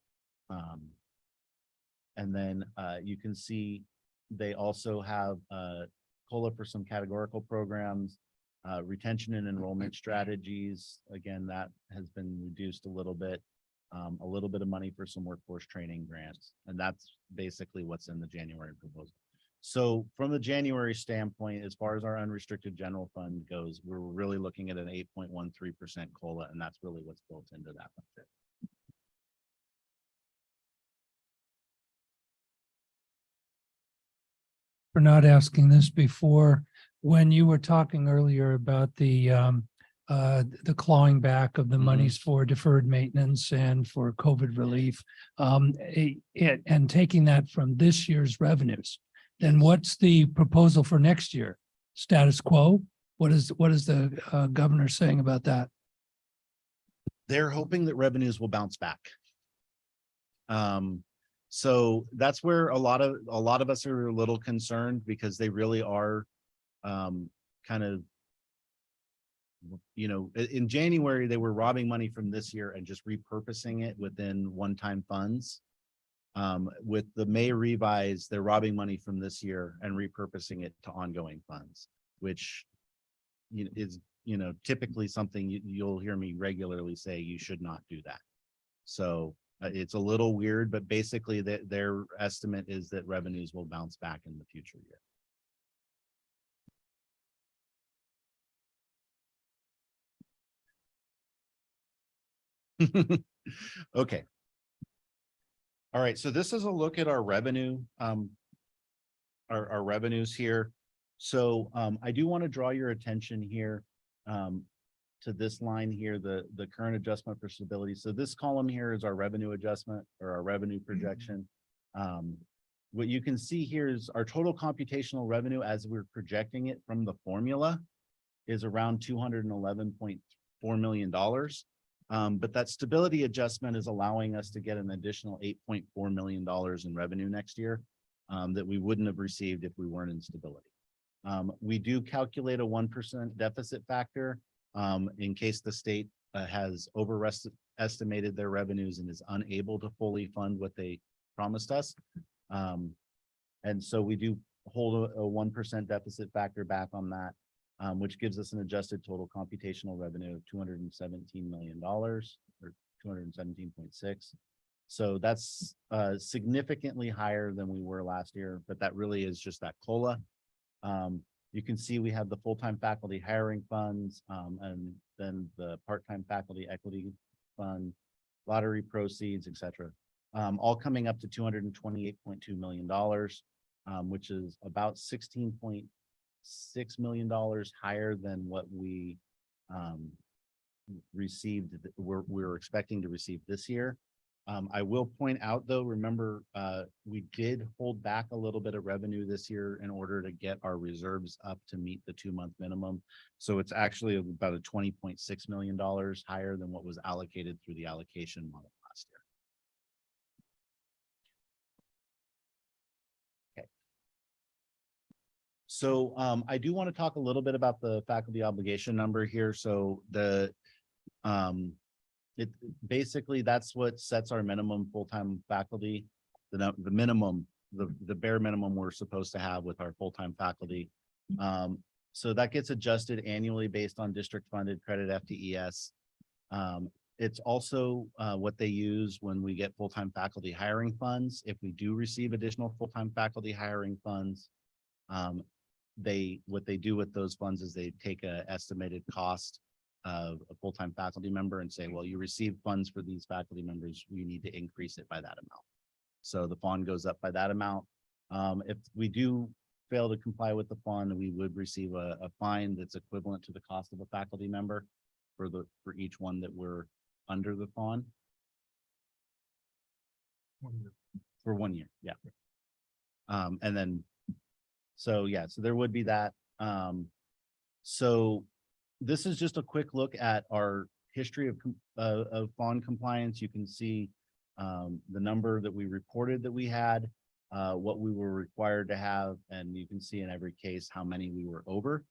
And then you can see they also have COLA for some categorical programs, retention and enrollment strategies. Again, that has been reduced a little bit of money for some workforce training grants. And that's basically what's in the January proposal. So from the January standpoint, as far as our unrestricted general fund goes, we're really looking at an 8.13% COLA, and that's really what's built into that budget. For not asking this before, when you were talking earlier about the clawing back of the monies for deferred maintenance and for COVID relief, and taking that from this year's revenues, then what's the proposal for next year? Status quo? What is the governor saying about that? They're hoping that revenues will bounce back. So that's where a lot of us are a little concerned, because they really are kind of, you know, in January, they were robbing money from this year and just repurposing it within one-time funds. With the May revise, they're robbing money from this year and repurposing it to ongoing funds, which is, you know, typically something you'll hear me regularly say you should not do that. So it's a little weird, but basically their estimate is that revenues will bounce back in the future year. Okay. All right, so this is a look at our revenue, our revenues here. So I do want to draw your attention here to this line here, the current adjustment for stability. So this column here is our revenue adjustment or our revenue projection. What you can see here is our total computational revenue as we're projecting it from the formula is around $211.4 million. But that stability adjustment is allowing us to get an additional $8.4 million in revenue next year that we wouldn't have received if we weren't in stability. We do calculate a 1% deficit factor in case the state has overestimated their revenues and is unable to fully fund what they promised us. And so we do hold a 1% deficit factor back on that, which gives us an adjusted total computational revenue of $217 million or 217.6. So that's significantly higher than we were last year, but that really is just that COLA. You can see we have the full-time faculty hiring funds, and then the part-time faculty equity fund, lottery proceeds, et cetera. All coming up to $228.2 million, which is about $16.6 million higher than what we received, we're expecting to receive this year. I will point out though, remember, we did hold back a little bit of revenue this year in order to get our reserves up to meet the 2-month minimum. So it's actually about a $20.6 million higher than what was allocated through the allocation model last year. Okay. So I do want to talk a little bit about the faculty obligation number here. So it basically, that's what sets our minimum full-time faculty, the minimum, the bare minimum we're supposed to have with our full-time faculty. So that gets adjusted annually based on district funded credit FTES. It's also what they use when we get full-time faculty hiring funds. If we do receive additional full-time faculty hiring funds, what they do with those funds is they take a estimated cost of a full-time faculty member and say, well, you receive funds for these faculty members, you need to increase it by that amount. So the fund goes up by that amount. If we do fail to comply with the fund, we would receive a fine that's equivalent to the cost of a faculty member for each one that we're under the fund. For 1 year, yeah. And then, so yeah, so there would be that. So this is just a quick look at our history of fund compliance. You can see the number that we reported that we had, what we were required to have, and you can see in every case how many we were over.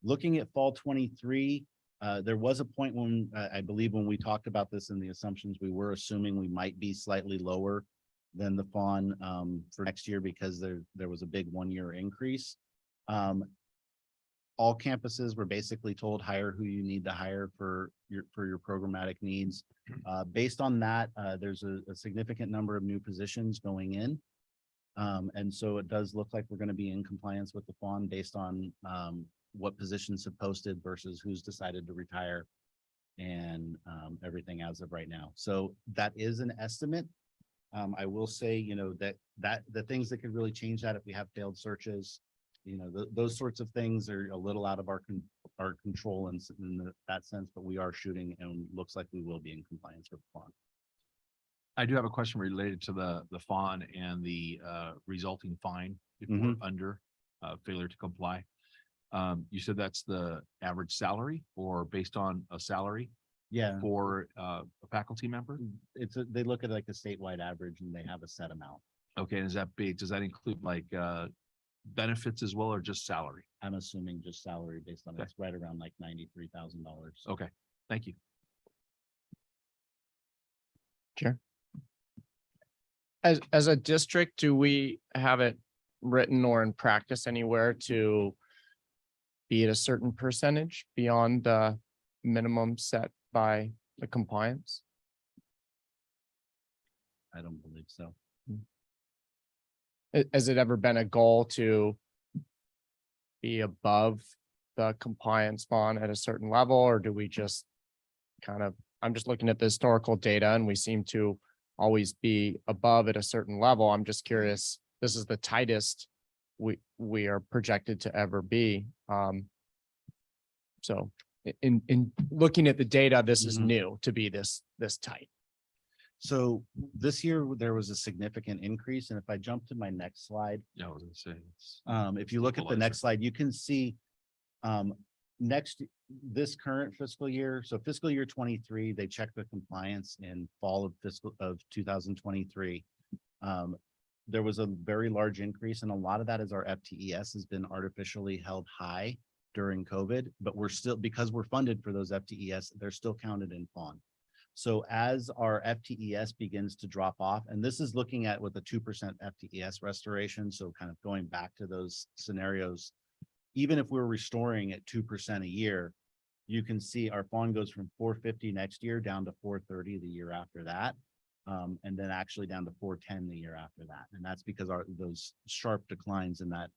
Looking at fall 23, there was a point when I believe when we talked about this in the assumptions, we were assuming we might be slightly lower than the fund for next year because there was a big 1-year increase. All campuses were basically told hire who you need to hire for your programmatic needs. Based on that, there's a significant number of new positions going in. And so it does look like we're going to be in compliance with the fund based on what positions have posted versus who's decided to retire and everything as of right now. So that is an estimate. I will say, you know, that the things that could really change that if we have failed searches, you know, those sorts of things are a little out of our control in that sense, but we are shooting and looks like we will be in compliance with the fund. I do have a question related to the fawn and the resulting fine if we're under failure to comply. You said that's the average salary or based on a salary? Yeah. For a faculty member? They look at like a statewide average and they have a set amount. Okay, and is that big? Does that include like benefits as well or just salary? I'm assuming just salary based on it's right around like $93,000. Okay, thank you. Sure. As a district, do we have it written or in practice anywhere to be at a certain percentage beyond the minimum set by the compliance? I don't believe so. Has it ever been a goal to be above the compliance bond at a certain level, or do we just kind of, I'm just looking at the historical data and we seem to always be above at a certain level. I'm just curious, this is the tightest we are projected to ever be. So in looking at the data, this is new to be this tight. So this year there was a significant increase. And if I jump to my next slide, Yeah, I was gonna say. if you look at the next slide, you can see this current fiscal year. So fiscal year 23, they checked the compliance in fall of 2023. There was a very large increase, and a lot of that is our FTES has been artificially held high during COVID, but we're still, because we're funded for those FTES, they're still counted in FON. So as our FTES begins to drop off, and this is looking at with a 2% FTES restoration, so kind of going back to those scenarios, even if we're restoring at 2% a year, you can see our FON goes from 450 next year down to 430 the year after that. And then actually down to 410 the year after that. And that's because those sharp declines in that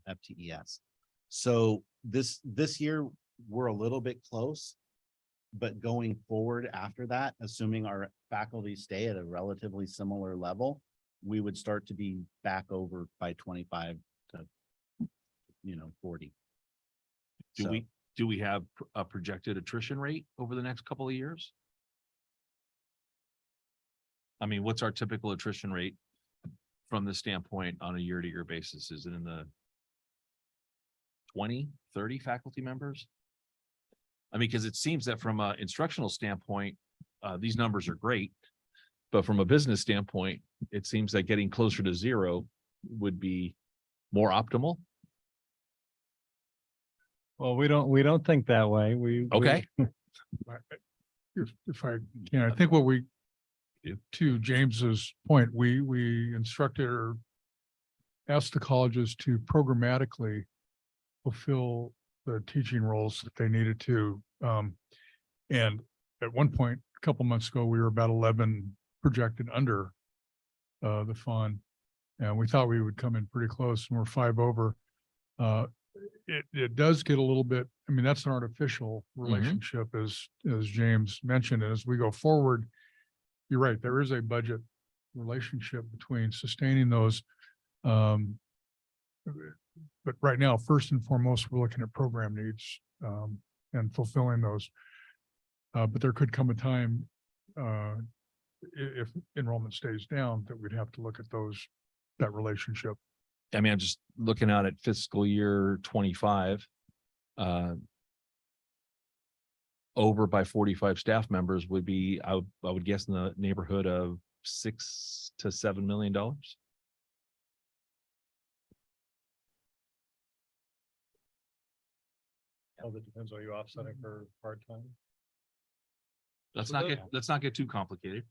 FTES. So this year, we're a little bit close. But going forward after that, assuming our faculty stay at a relatively similar level, we would start to be back over by 25 to 40. Do we have a projected attrition rate over the next couple of years? I mean, what's our typical attrition rate from the standpoint on a year-to-year basis? Is it in the 20, 30 faculty members? I mean, because it seems that from an instructional standpoint, these numbers are great, but from a business standpoint, it seems that getting closer to zero would be more optimal. Well, we don't think that way. Okay. If I can, I think what we, to James's point, we instructed or asked the colleges to programmatically fulfill the teaching roles that they needed to. And at one point, a couple months ago, we were about 11 projected under the fund. And we thought we would come in pretty close, and we're 5 over. It does get a little bit, I mean, that's an artificial relationship, as James mentioned. And as we go forward, you're right, there is a budget relationship between sustaining those. But right now, first and foremost, we're looking at program needs and fulfilling those. But there could come a time if enrollment stays down that we'd have to look at that relationship. I mean, I'm just looking out at fiscal year 25. Over by 45 staff members would be, I would guess, in the neighborhood of $6 to $7 million. Oh, that depends. Are you offsetting for part-time? Let's not get too complicated.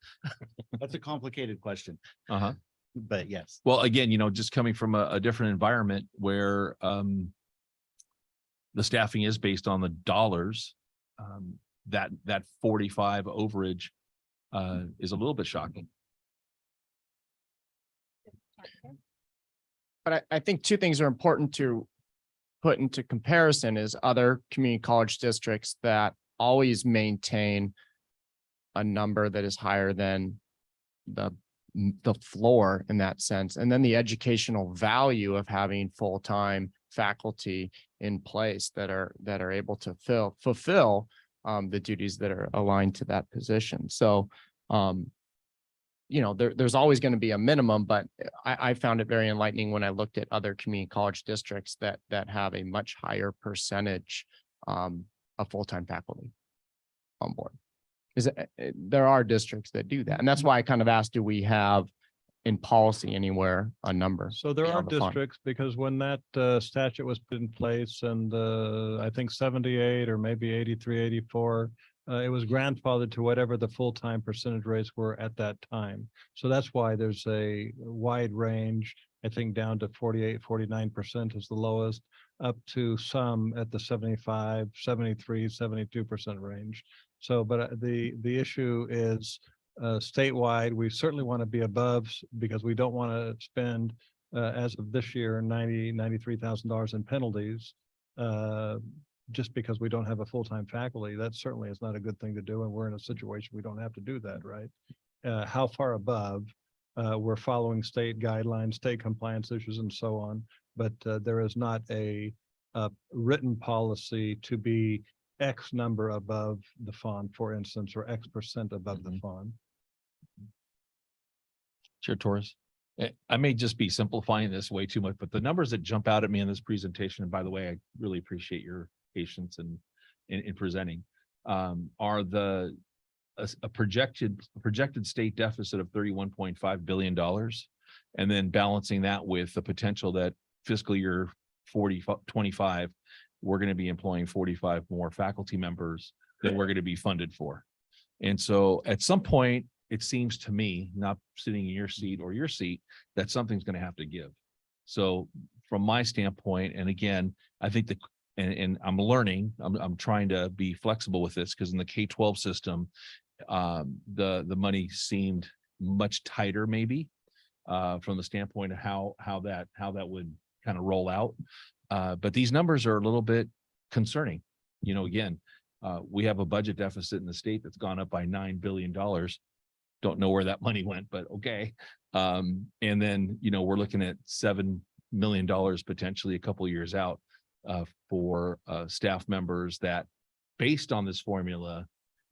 That's a complicated question. Uh-huh. But yes. Well, again, just coming from a different environment where the staffing is based on the dollars, that 45 overage is a little bit shocking. But I think two things are important to put into comparison is other community college districts that always maintain a number that is higher than the floor in that sense. And then the educational value of having full-time faculty in place that are able to fulfill the duties that are aligned to that position. So, there's always going to be a minimum, but I found it very enlightening when I looked at other community college districts that have a much higher percentage of full-time faculty on board. There are districts that do that. And that's why I kind of asked, do we have in policy anywhere a number? So there are beyond the fund? districts, because when that statute was put in place and I think 78 or maybe 83, 84, it was grandfathered to whatever the full-time percentage rates were at that time. So that's why there's a wide range, I think down to 48, 49% is the lowest, up to some at the 75, 73, 72% range. So, but the issue is statewide, we certainly want to be above, because we don't want to spend as of this year, $93,000 in penalties just because we don't have a full-time faculty. That certainly is not a good thing to do. And we're in a situation we don't have to do that, right? How far above? We're following state guidelines, state compliance issues, and so on. But there is not a written policy to be X number above the fund, for instance, or X% above the fund. Chair Torres, I may just be simplifying this way too much, but the numbers that jump out at me in this presentation, and by the way, I really appreciate your patience in presenting, are a projected state deficit of $31.5 billion, and then balancing that with the potential that fiscal year 25, we're going to be employing 45 more faculty members that we're going to be funded for. And so at some point, it seems to me, not sitting in your seat or your seat, that something's going to have to give. So from my standpoint, and again, I think and I'm learning, I'm trying to be flexible with this, because in the K-12 system, the money seemed much tighter maybe from the standpoint of how that would kind of roll out. But these numbers are a little bit concerning. You know, again, we have a budget deficit in the state that's gone up by $9 billion. Don't know where that money went, but okay. And then, you know, we're looking at $7 million potentially a couple of years out for staff members that, based on this formula,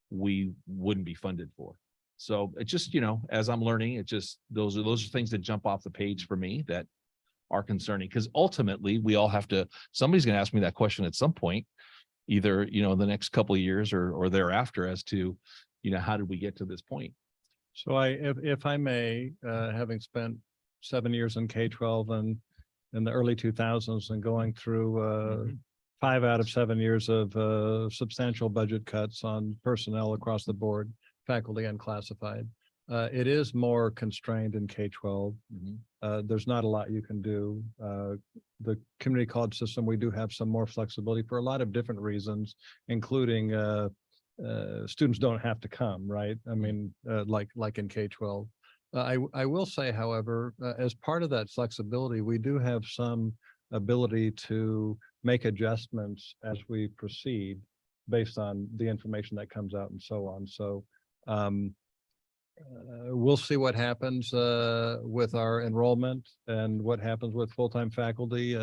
we wouldn't be funded for. So it just, you know, as I'm learning, it just, those are things that jump off the page for me that are concerning, because ultimately we all have to, somebody's going to ask me that question at some point, either, you know, the next couple of years or thereafter, as to, you know, how did we get to this point? So if I may, having spent 7 years in K-12 and in the early 2000s and going through 5 out of 7 years of substantial budget cuts on personnel across the board, faculty and classified. It is more constrained in K-12. There's not a lot you can do. The community college system, we do have some more flexibility for a lot of different reasons, including students don't have to come, right? I mean, like in K-12. I will say, however, as part of that flexibility, we do have some ability to make adjustments as we proceed based on the information that comes out and so on. So we'll see what happens with our enrollment and what happens with full-time faculty.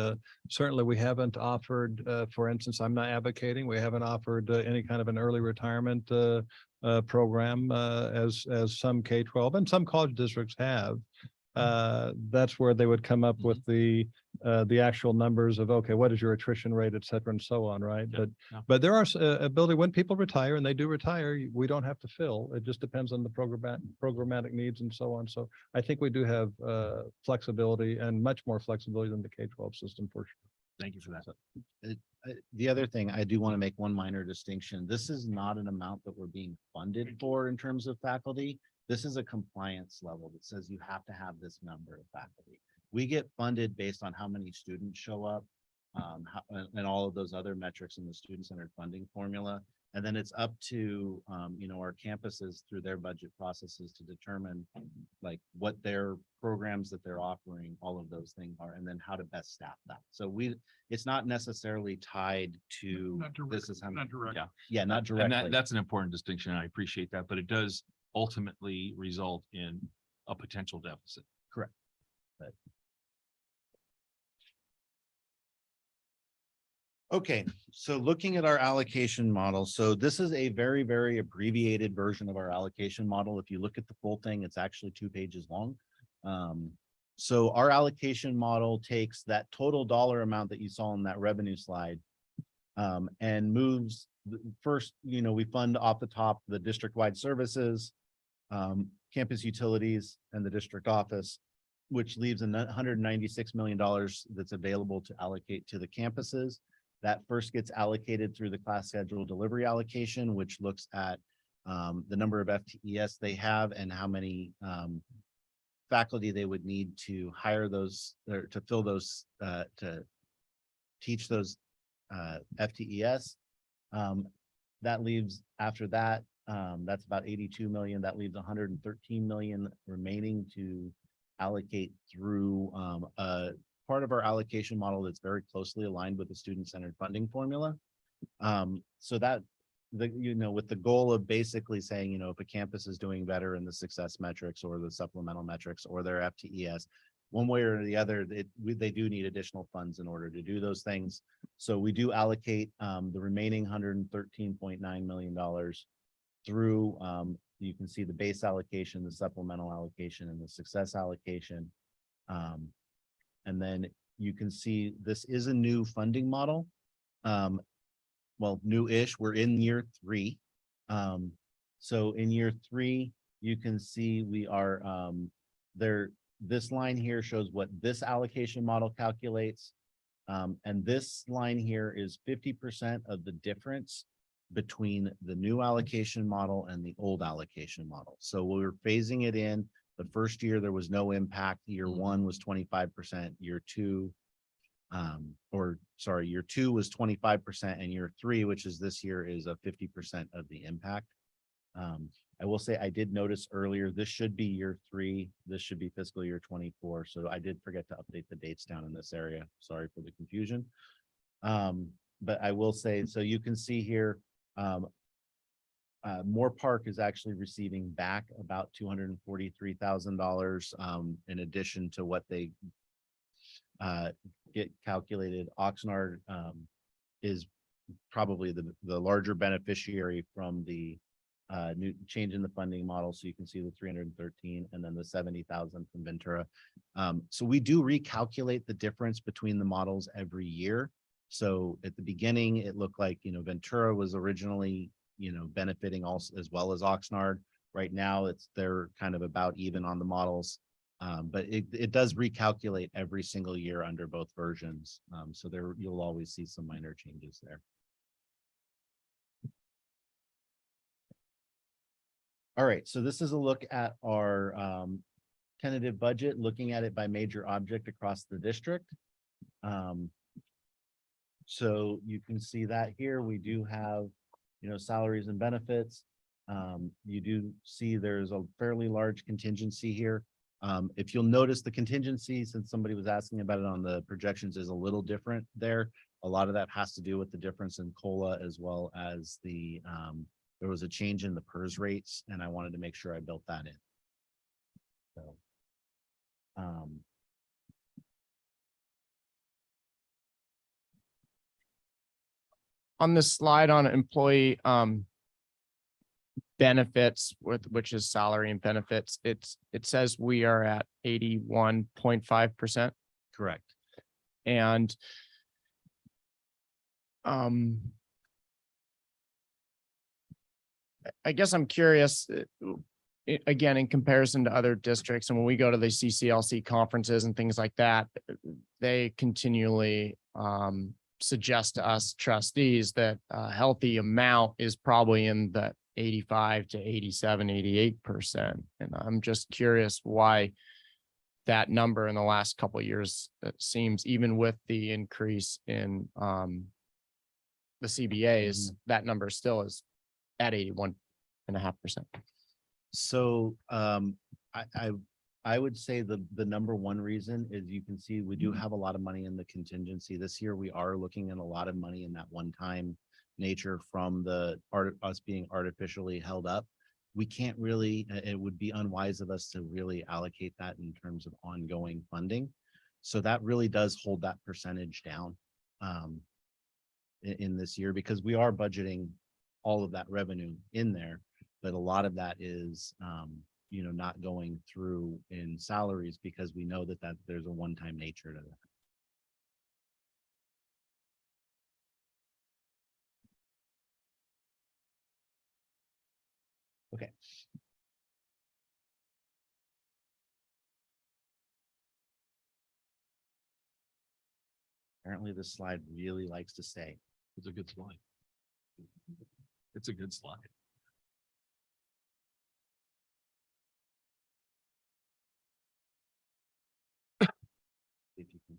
Certainly, we haven't offered, for instance, I'm not advocating, we haven't offered any kind of an early retirement program as some K-12 and some college districts have. That's where they would come up with the actual numbers of, okay, what is your attrition rate, et cetera, and so on, right? But there are ability when people retire, and they do retire, we don't have to fill. It just depends on the programmatic needs and so on. So I think we do have flexibility, and much more flexibility than the K-12 system for sure. Thank you for that. The other thing, I do want to make one minor distinction. This is not an amount that we're being funded for in terms of faculty. This is a compliance level that says you have to have this number of faculty. We get funded based on how many students show up, and all of those other metrics in the student-centered funding formula. And then it's up to, you know, our campuses through their budget processes to determine like what their programs that they're offering, all of those things are, and then how to best staff that. So it's not necessarily tied to this is how, not direct. yeah, not directly. And that's an important distinction. And I appreciate that, but it does ultimately result in a potential deficit. Correct. But okay, so looking at our allocation model, so this is a very, very abbreviated version of our allocation model. If you look at the full thing, it's actually 2 pages long. So our allocation model takes that total dollar amount that you saw in that revenue slide and moves first, you know, we fund off the top the district-wide services, campus utilities, and the district office, which leaves $196 million that's available to allocate to the campuses. That first gets allocated through the class schedule delivery allocation, which looks at the number of FTES they have and how many faculty they would need to hire those or to fill those, to teach those FTES. That leaves after that, that's about 82 million. That leaves 113 million remaining to allocate through a part of our allocation model that's very closely aligned with the student-centered funding formula. So that you know, with the goal of basically saying, you know, if a campus is doing better in the success metrics or the supplemental metrics or their FTES, one way or the other, they do need additional funds in order to do those things. So we do allocate the remaining $113.9 million through, you can see the base allocation, the supplemental allocation, and the success allocation. And then you can see this is a new funding model. Well, new-ish, we're in year 3. So in year 3, you can see we are there. This line here shows what this allocation model calculates. And this line here is 50% of the difference between the new allocation model and the old allocation model. So we're phasing it in. The first year, there was no impact. Year 1 was 25%. Year 2, year 2 was 25%, and year 3, which is this year, is a 50% of the impact. I will say I did notice earlier, this should be year 3. This should be fiscal year 24. So I did forget to update the dates down in this area. Sorry for the confusion. But I will say, so you can see here, Moore Park is actually receiving back about $243,000 in addition to what they get calculated. Oxnard is probably the larger beneficiary from the new change in the funding model. So you can see the 313 and then the 70,000 from Ventura. So we do recalculate the difference between the models every year. So at the beginning, it looked like, Ventura was originally, benefiting also as well as Oxnard. Right now, they're kind of about even on the models. But it does recalculate every single year under both versions. So you'll always see some minor changes there. All right, so this is a look at our tentative budget, looking at it by major object across the district. So you can see that here we do have, salaries and benefits. You do see there's a fairly large contingency here. If you'll notice the contingency, since somebody was asking about it on the projections, is a little different there. A lot of that has to do with the difference in COLA as well as there was a change in the PERS rates, and I wanted to make sure I built that in. So, On this slide on employee benefits, which is salary and benefits, it says we are at 81.5%. correct. And I guess I'm curious, again, in comparison to other districts, and when we go to the CCLC conferences and things like that, they continually suggest to us trustees that a healthy amount is probably in the 85 to 87, 88%. And I'm just curious why that number in the last couple of years, it seems, even with the increase in the CBAs, that number still is at 81.5%. So I would say the number one reason is you can see we do have a lot of money in the contingency. This year we are looking at a lot of money in that one-time nature from us being artificially held up. We can't really, it would be unwise of us to really allocate that in terms of ongoing funding. So that really does hold that percentage down in this year, because we are budgeting all of that revenue in there, but a lot of that is not going through in salaries because we know that there's a one-time nature to that. Okay. Apparently this slide really likes to stay. It's a good slide. It's a good slide. If you can.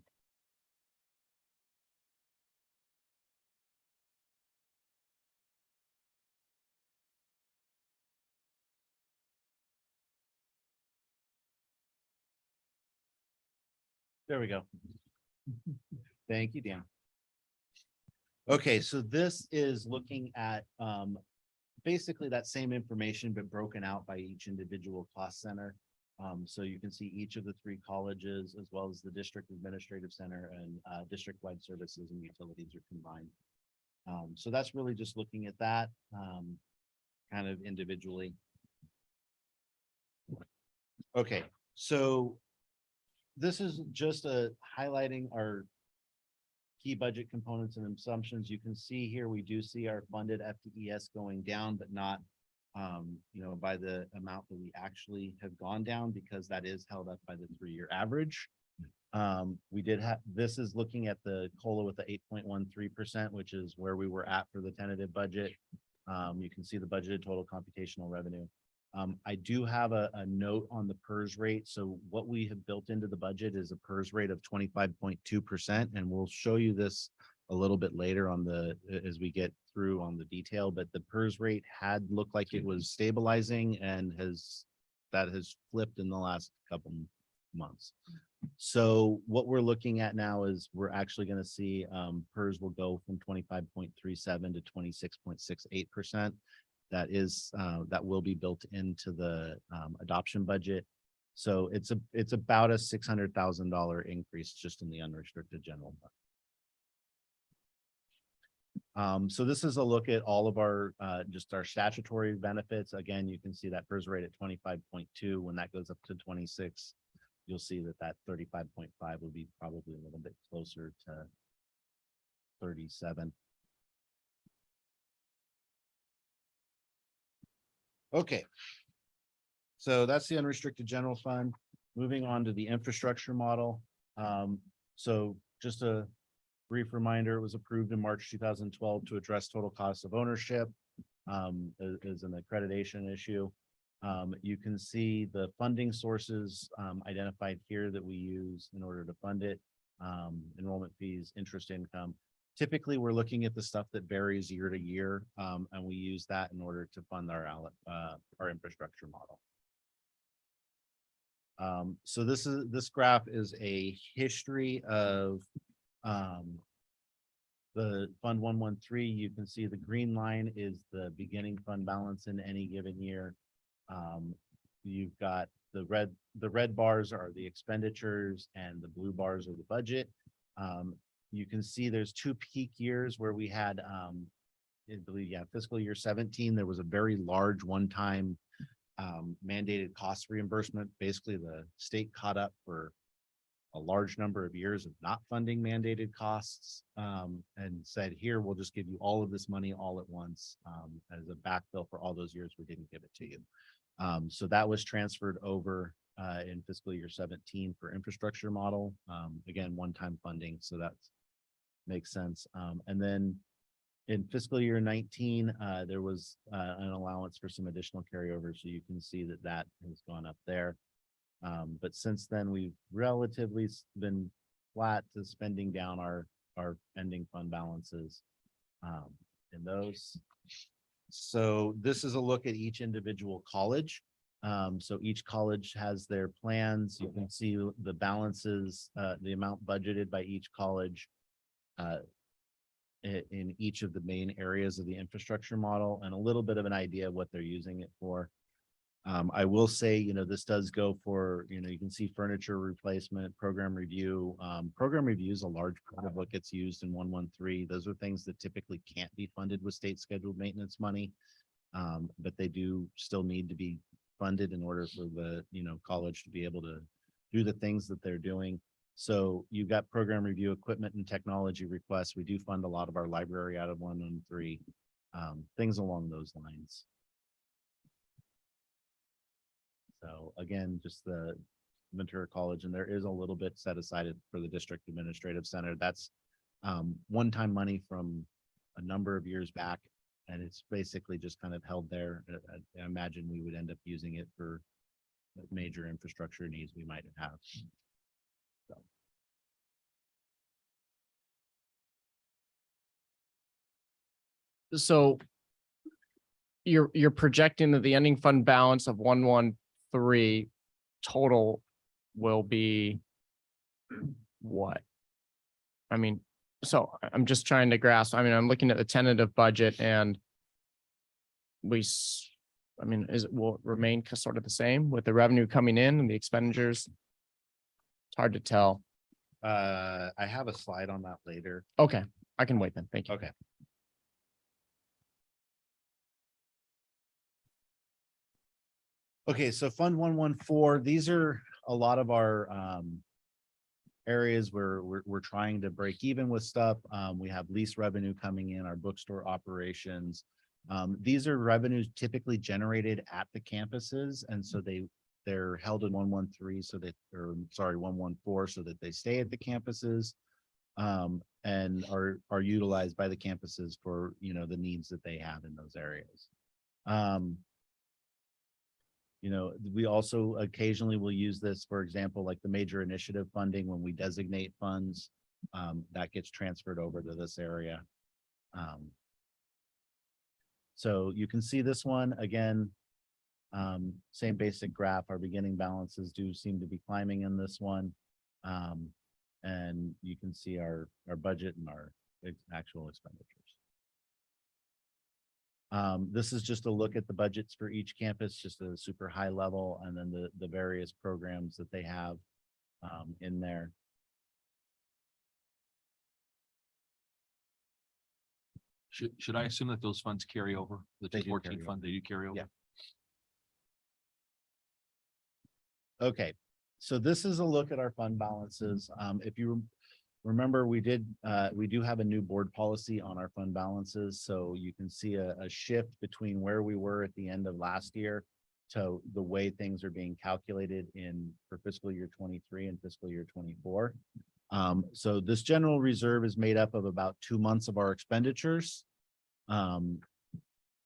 There we go. Thank you, Dan. Okay, so this is looking at basically that same information, but broken out by each individual cost center. So you can see each of the 3 colleges, as well as the district administrative center and district-wide services and utilities are combined. So that's really just looking at that kind of individually. Okay, so this is just highlighting our key budget components and assumptions. You can see here, we do see our funded FTES going down, but not, by the amount that we actually have gone down, because that is held up by the 3-year average. We did have, this is looking at the COLA with the 8.13%, which is where we were at for the tentative budget. You can see the budgeted total computational revenue. I do have a note on the PERS rate. So what we have built into the budget is a PERS rate of 25.2%. And we'll show you this a little bit later on as we get through on the detail, but the PERS rate had looked like it was stabilizing and that has flipped in the last couple months. So what we're looking at now is we're actually going to see PERS will go from 25.37 to 26.68%. That is that will be built into the adoption budget. So it's about a $600,000 increase just in the unrestricted general fund. So this is a look at all of our just our statutory benefits. Again, you can see that PERS rate at 25.2. When that goes up to 26, you'll see that 35.5 will be probably a little bit closer to 37. Okay. So that's the unrestricted general fund. Moving on to the infrastructure model. So just a brief reminder, it was approved in March 2012 to address total cost of ownership as an accreditation issue. You can see the funding sources identified here that we use in order to fund it. Enrollment fees, interest income. Typically, we're looking at the stuff that varies year to year, and we use that in order to fund our infrastructure model. So this graph is a history of the Fund 113. You can see the green line is the beginning fund balance in any given year. You've got the red bars are the expenditures and the blue bars are the budget. You can see there's two peak years where we had, I believe, fiscal year 17, there was a very large one-time mandated cost reimbursement. Basically, the state caught up for a large number of years of not funding mandated costs and said, here, we'll just give you all of this money all at once as a backfill for all those years we didn't give it to you. So that was transferred over in fiscal year 17 for infrastructure model. Again, one-time funding, so that makes sense. And then in fiscal year 19, there was an allowance for some additional carryover, so you can see that has gone up there. But since then, we've relatively been flat to spending down our ending fund balances in those. So this is a look at each individual college. So each college has their plans. You can see the balances, the amount budgeted by each college in each of the main areas of the infrastructure model, and a little bit of an idea of what they're using it for. I will say, this does go for, you can see furniture replacement, program review. Program review is a large part of what gets used in 113. Those are things that typically can't be funded with state scheduled maintenance money, but they do still need to be funded in order for the, college to be able to do the things that they're doing. So you've got program review, equipment and technology requests. We do fund a lot of our library out of 113, things along those lines. So again, just the Ventura College, and there is a little bit set aside for the district administrative center. That's one-time money from a number of years back, and it's basically just kind of held there. I imagine we would end up using it for major infrastructure needs we might have. So you're projecting that the ending fund balance of 113 total will be what? I mean, so I'm just trying to grasp. I mean, I'm looking at the tentative budget and will it remain sort of the same with the revenue coming in and the expenditures? It's hard to tell. I have a slide on that later. Okay, I can wait then. Thank you. Okay. Okay, so Fund 114, these are a lot of our areas where we're trying to break even with stuff. We have lease revenue coming in, our bookstore operations. These are revenues typically generated at the campuses, and so they're held in 113 114 so that they stay at the campuses and are utilized by the campuses for the needs that they have in those areas. We also occasionally will use this, for example, like the major initiative funding when we designate funds that gets transferred over to this area. So you can see this one again, same basic graph. Our beginning balances do seem to be climbing in this one. And you can see our budget and our actual expenditures. This is just a look at the budgets for each campus, just a super high level, and then the various programs that they have in there. Should I assume that those funds carry over? The They do 214 carry fund, they do carry over? Yeah. Okay, so this is a look at our fund balances. If you remember, we do have a new board policy on our fund balances. So you can see a shift between where we were at the end of last year to the way things are being calculated for fiscal year 23 and fiscal year 24. So this general reserve is made up of about 2 months of our expenditures. And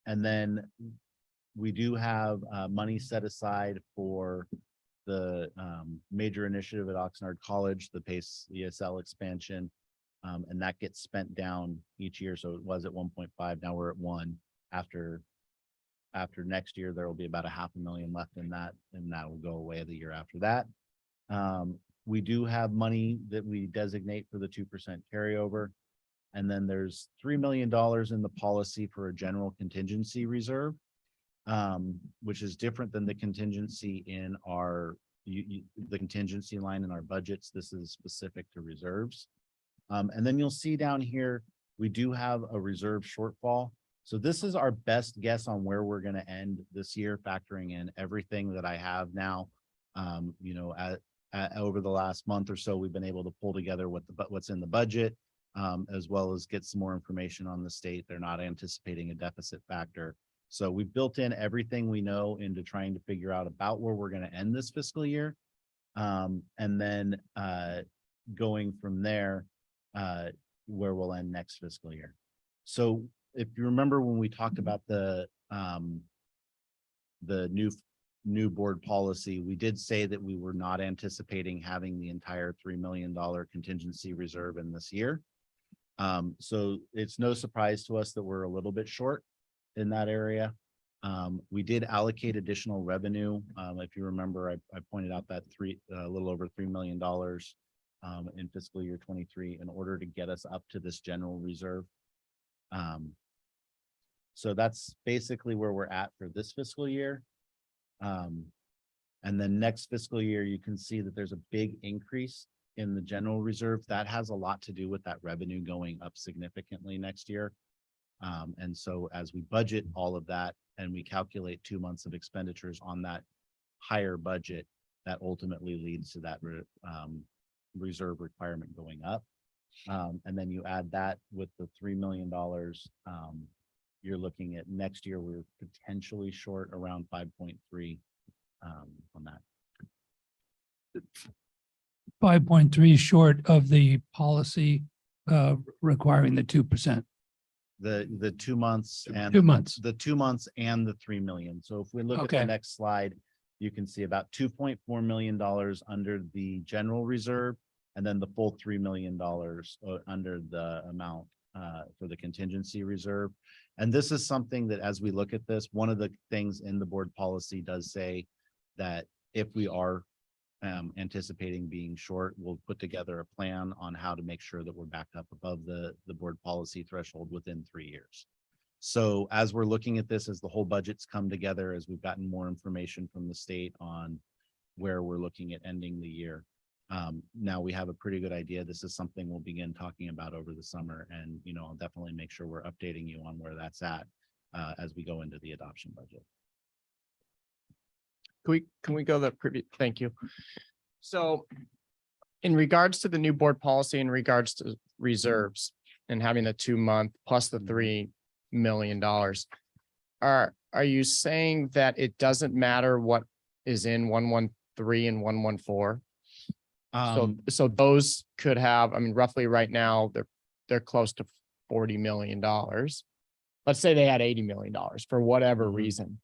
then we do have money set aside for the major initiative at Oxnard College, the PACE ESL expansion, and that gets spent down each year. So it was at 1.5, now we're at 1. After next year, there will be about $500,000 left in that, and that will go away the year after that. We do have money that we designate for the 2% carryover. And then there's $3 million in the policy for a general contingency reserve, which is different than the contingency in the contingency line in our budgets. This is specific to reserves. And then you'll see down here, we do have a reserve shortfall. So this is our best guess on where we're going to end this year, factoring in everything that I have now. Over the last month or so, we've been able to pull together what's in the budget, as well as get some more information on the state. They're not anticipating a deficit factor. So we've built in everything we know into trying to figure out about where we're going to end this fiscal year. And then going from there, where we'll end next fiscal year. So if you remember when we talked about the new board policy, we did say that we were not anticipating having the entire $3 million contingency reserve in this year. So it's no surprise to us that we're a little bit short in that area. We did allocate additional revenue. If you remember, I pointed out that a little over $3 million in fiscal year 23 in order to get us up to this general reserve. So that's basically where we're at for this fiscal year. And then next fiscal year, you can see that there's a big increase in the general reserve. That has a lot to do with that revenue going up significantly next year. And so as we budget all of that and we calculate 2 months of expenditures on that higher budget, that ultimately leads to that reserve requirement going up. And then you add that with the $3 million, you're looking at next year, we're potentially short around 5.3 on that. 5.3 short of the policy requiring the 2%. The 2 months and 2 months. the 2 months and the 3 million. So if we look at the next slide, you can see about $2.4 million under the general reserve, and then the full $3 million under the amount for the contingency reserve. And this is something that as we look at this, one of the things in the board policy does say that if we are anticipating being short, we'll put together a plan on how to make sure that we're back up above the board policy threshold within 3 years. So as we're looking at this, as the whole budget's come together, as we've gotten more information from the state on where we're looking at ending the year, now we have a pretty good idea. This is something we'll begin talking about over the summer, and I'll definitely make sure we're updating you on where that's at as we go into the adoption budget. Can we go the previous? Thank you. So in regards to the new board policy, in regards to reserves and having a 2 month plus the $3 million, are you saying that it doesn't matter what is in 113 and 114? So those could have, roughly right now, they're close to $40 million. Let's say they had $80 million for whatever reason.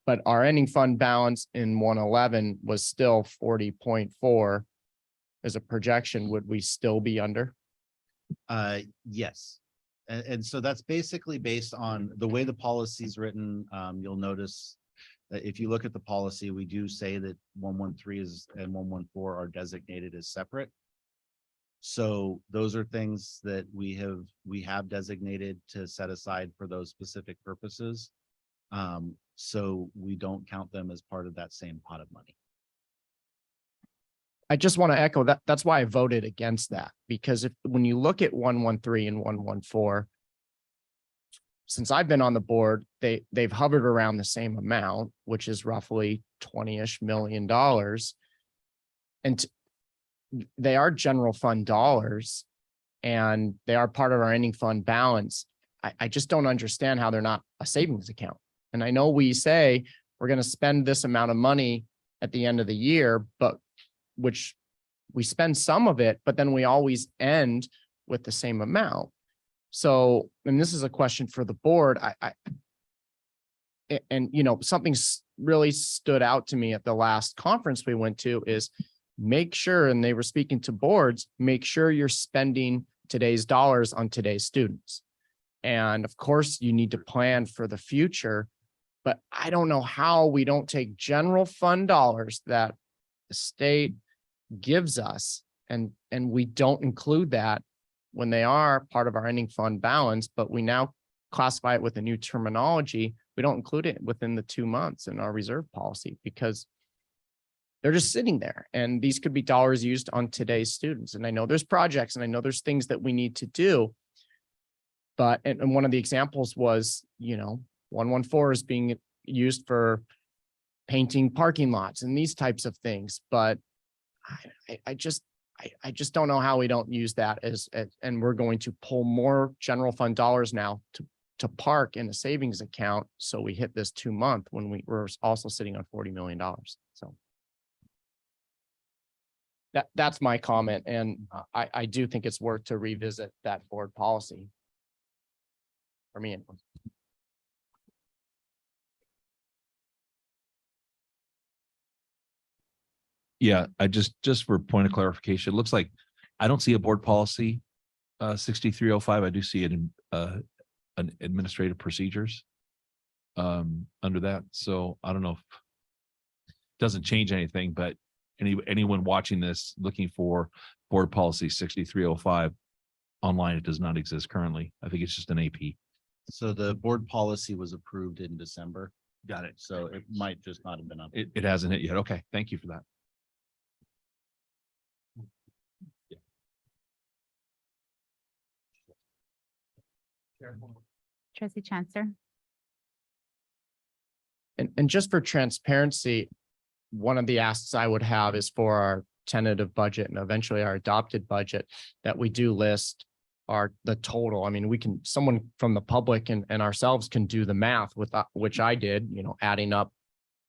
But our ending fund balance in 111 was still 40.4. as a projection, would we still be under? Yes. And so that's basically based on the way the policy is written. You'll notice that if you look at the policy, we do say that 113 is and 114 are designated as separate. So those are things that we have designated to set aside for those specific purposes. So we don't count them as part of that same pot of money. I just want to echo that. That's why I voted against that, because when you look at 113 and 114, since I've been on the board, they've hovered around the same amount, which is roughly $20-ish million. And they are general fund dollars, and they are part of our ending fund balance. I just don't understand how they're not a savings account. And I know we say we're going to spend this amount of money at the end of the year, but which we spend some of it, but then we always end with the same amount. So, and this is a question for the board. And something really stood out to me at the last conference we went to is make sure, and they were speaking to boards, make sure you're spending today's dollars on today's students. And of course, you need to plan for the future, but I don't know how we don't take general fund dollars that the state gives us and we don't include that when they are part of our ending fund balance, but we now classify it with a new terminology. We don't include it within the 2 months in our reserve policy because they're just sitting there, and these could be dollars used on today's students. And I know there's projects and I know there's things that we need to do, but and one of the examples was, 114 is being used for painting parking lots and these types of things, but I just don't know how we don't use that and we're going to pull more general fund dollars now to park in a savings account. So we hit this 2 month when we're also sitting on $40 million. So that's my comment. And I do think it's worth to revisit that board policy. For me, anyway. Yeah, I just for point of clarification, it looks like I don't see a board policy 6305. I do see it in an administrative procedures under that. So I don't know if it doesn't change anything, but anyone watching this looking for board policy 6305 online, it does not exist currently. I think it's just an AP. So the board policy was approved in December. Got it. So it might just not have been up. It hasn't hit yet. Okay, thank you for that. Trustee Chancellor. And just for transparency, one of the asks I would have is for our tentative budget and eventually our adopted budget that we do list the total. I mean, someone from the public and ourselves can do the math with which I did, adding up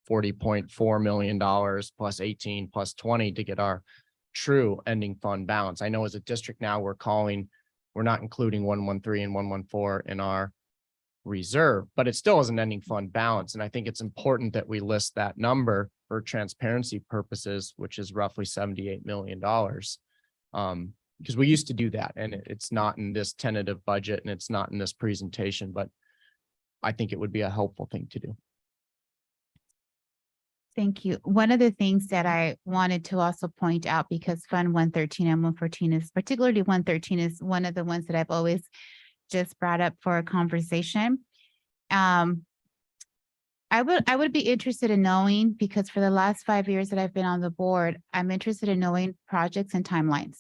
$40.4 million plus 18 plus 20 to get our true ending fund balance. I know as a district now we're not including 113 and 114 in our reserve, but it still is an ending fund balance. And I think it's important that we list that number for transparency purposes, which is roughly $78 million. Because we used to do that, and it's not in this tentative budget and it's not in this presentation, but I think it would be a helpful thing to do. Thank you. One of the things that I wanted to also point out, because Fund 113 and 114 is particularly 113 is one of the ones that I've always just brought up for a conversation. I would be interested in knowing, because for the last 5 years that I've been on the board, I'm interested in knowing projects and timelines.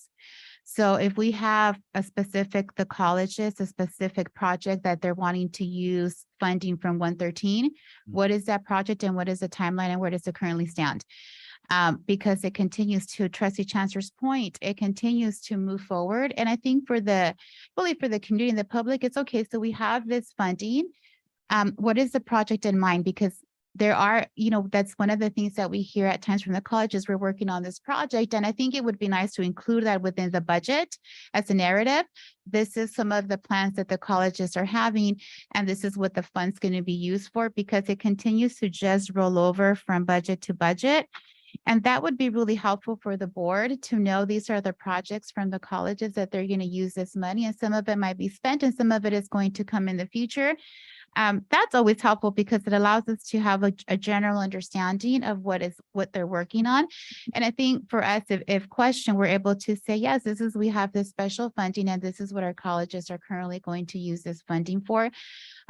So if we have the colleges, a specific project that they're wanting to use funding from 113, what is that project and what is the timeline and where does it currently stand? Because it continues to, Trustee Chancellor's point, it continues to move forward. And I think for the community and the public, it's okay. So we have this funding. What is the project in mind? Because there are, that's one of the things that we hear at times from the colleges. We're working on this project, and I think it would be nice to include that within the budget as a narrative. This is some of the plans that the colleges are having, and this is what the fund's going to be used for, because it continues to just roll over from budget to budget. And that would be really helpful for the board to know these are the projects from the colleges that they're going to use this money, and some of it might be spent and some of it is going to come in the future. That's always helpful because it allows us to have a general understanding of what they're working on. And I think for us, if questioned, we're able to say, yes, we have this special funding and this is what our colleges are currently going to use this funding for.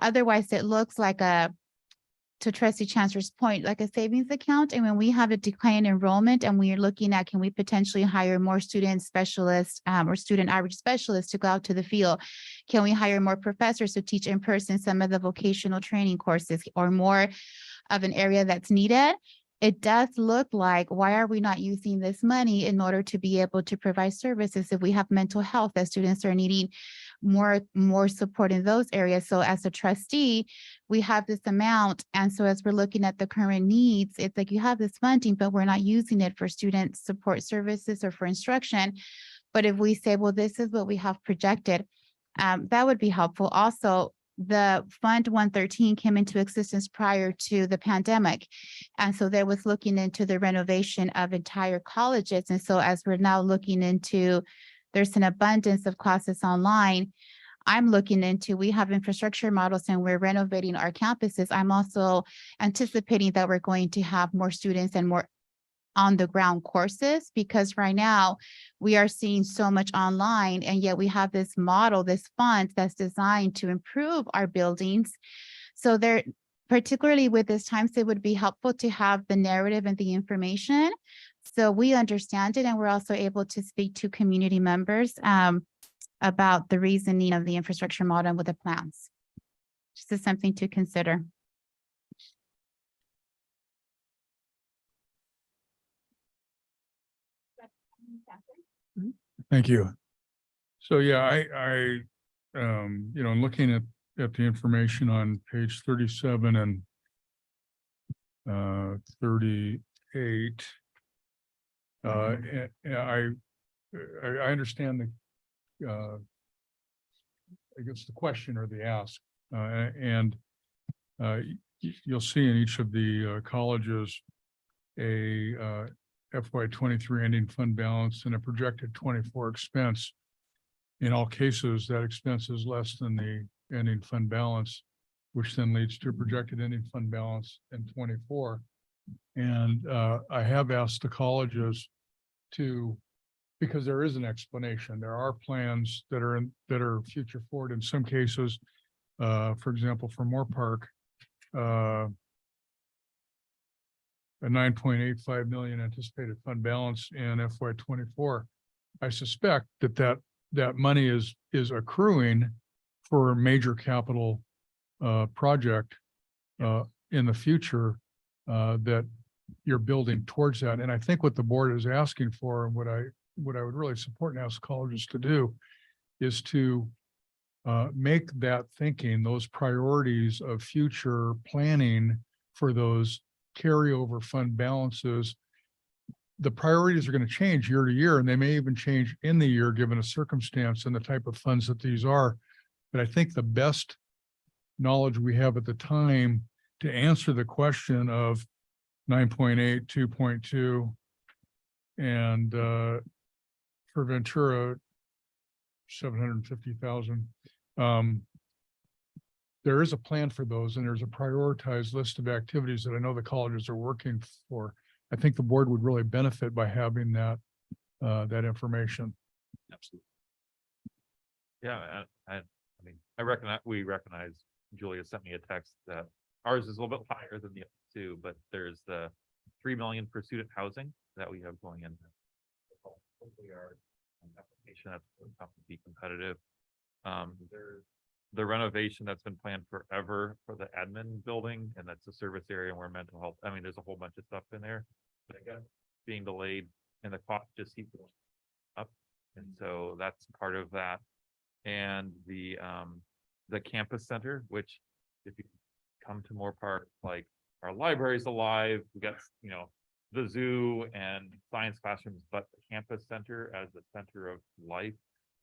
Otherwise, it looks like to Trustee Chancellor's point, like a savings account. And when we have a decline in enrollment and we are looking at, can we potentially hire more student specialists or student outreach specialists to go out to the field? Can we hire more professors to teach in person some of the vocational training courses or more of an area that's needed? It does look like, why are we not using this money in order to be able to provide services if we have mental health that students are needing more support in those areas? So as a trustee, we have this amount. And so as we're looking at the current needs, it's like you have this funding, but we're not using it for student support services or for instruction. But if we say, well, this is what we have projected, that would be helpful. Also, the Fund 113 came into existence prior to the pandemic. And so there was looking into the renovation of entire colleges. And so as we're now looking into, there's an abundance of classes online. I'm looking into, we have infrastructure models and we're renovating our campuses. I'm also anticipating that we're going to have more students and more on the ground courses, because right now we are seeing so much online, and yet we have this model, this fund that's designed to improve our buildings. So there, particularly with this times, it would be helpful to have the narrative and the information so we understand it, and we're also able to speak to community members about the reasoning of the infrastructure model with the plans. Just as something to consider. Thank you. So yeah, I in looking at the information on page 37 and 38, I understand the I guess the question or the ask, and you'll see in each of the colleges a FY 23 ending fund balance and a projected 24 expense. In all cases, that expense is less than the ending fund balance, which then leads to a projected ending fund balance in 24. And I have asked the colleges to, because there is an explanation, there are plans that are future forward in some cases. For example, for Moore Park, a 9.85 million anticipated fund balance in FY 24. I suspect that money is accruing for a major capital project in the future that you're building towards that. And I think what the board is asking for, and what I would really support and ask colleges to do, is to make that thinking, those priorities of future planning for those carryover fund balances. The priorities are going to change year to year, and they may even change in the year given a circumstance and the type of funds that these are. But I think the best knowledge we have at the time to answer the question of 9.8, 2.2, and for Ventura, 750,000. There is a plan for those, and there's a prioritized list of activities that I know the colleges are working for. I think the board would really benefit by having that information. Absolutely. Yeah, I mean, we recognize, Julia sent me a text that ours is a little bit higher than the other two, but there's the 3 million for student housing that we have going in. Hopefully our application that's to be competitive. There's the renovation that's been planned forever for the admin building, and that's a service area where mental health, I mean, there's a whole bunch of stuff in there, but I guess being delayed and the cost just keeps going up. And so that's part of that. And the campus center, which if you come to Moore Park, like our library's alive, we got, the zoo and science classrooms, but the campus center as the center of life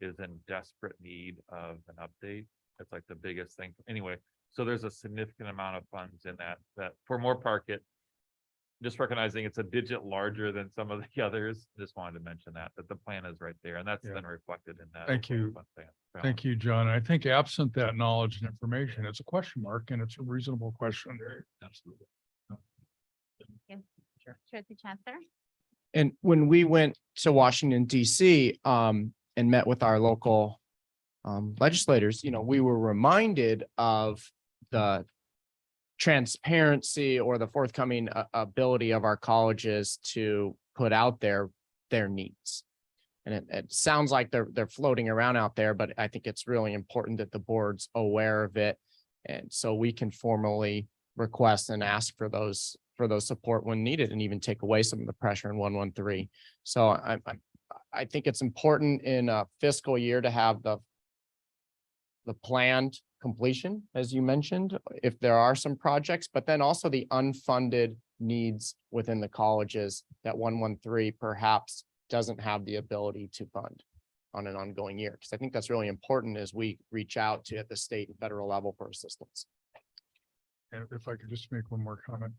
is in desperate need of an update. It's like the biggest thing. Anyway, so there's a significant amount of funds in that for Moore Park. just recognizing it's a digit larger than some of the others. Just wanted to mention that the plan is right there and that's Yeah. then reflected in that. Thank overall you. fund balance. Thank you, John. I think absent that knowledge and information, it's a question mark and it's a reasonable question. Absolutely. Trustee Chancellor? And when we went to Washington DC, and met with our local legislators, we were reminded of the transparency or the forthcoming ability of our colleges to put out their needs. And it sounds like they're floating around out there, but I think it's really important that the board's aware of it. And so we can formally request and ask for those support when needed and even take away some of the pressure in 113. So I think it's important in a fiscal year to have the planned completion, as you mentioned, if there are some projects, but then also the unfunded needs within the colleges that 113 perhaps doesn't have the ability to fund on an ongoing year. Because I think that's really important as we reach out to at the state and federal level for assistance. And if I could just make one more comment.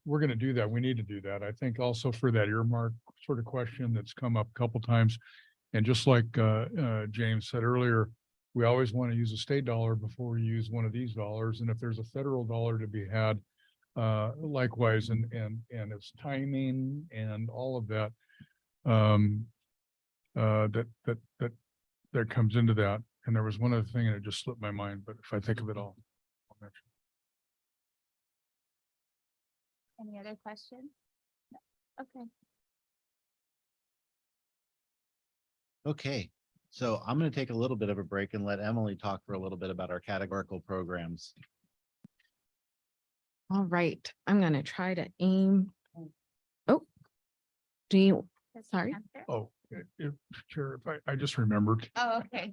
We're going to do that. We need to do that. I think also for that earmark sort of question that's come up a couple times. And just like James said earlier, we always want to use a state dollar before we use one of these dollars. And if there's a federal dollar to be had, likewise, and its timing and all of that, that comes into that. And there was one other thing and it just slipped my mind, but if I think of it all, I'll mention. Any other questions? No. Okay. Okay, so I'm going to take a little bit of a break and let Emily talk for a little bit about our categorical programs. All right, I'm gonna try to aim. Oh, do you, Trustee sorry. Chancellor? Oh, sure. If I just remembered. Oh, okay.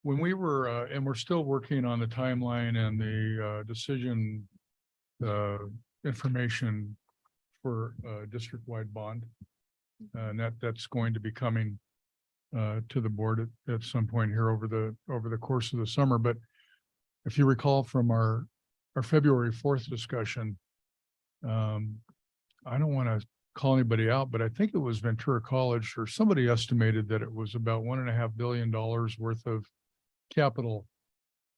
When we were, and we're still working on the timeline and the decision information for district-wide bond. And that's going to be coming to the board at some point here over the course of the summer. But if you recall from our February 4th discussion, I don't want to call anybody out, but I think it was Ventura College or somebody estimated that it was about $1.5 billion worth of capital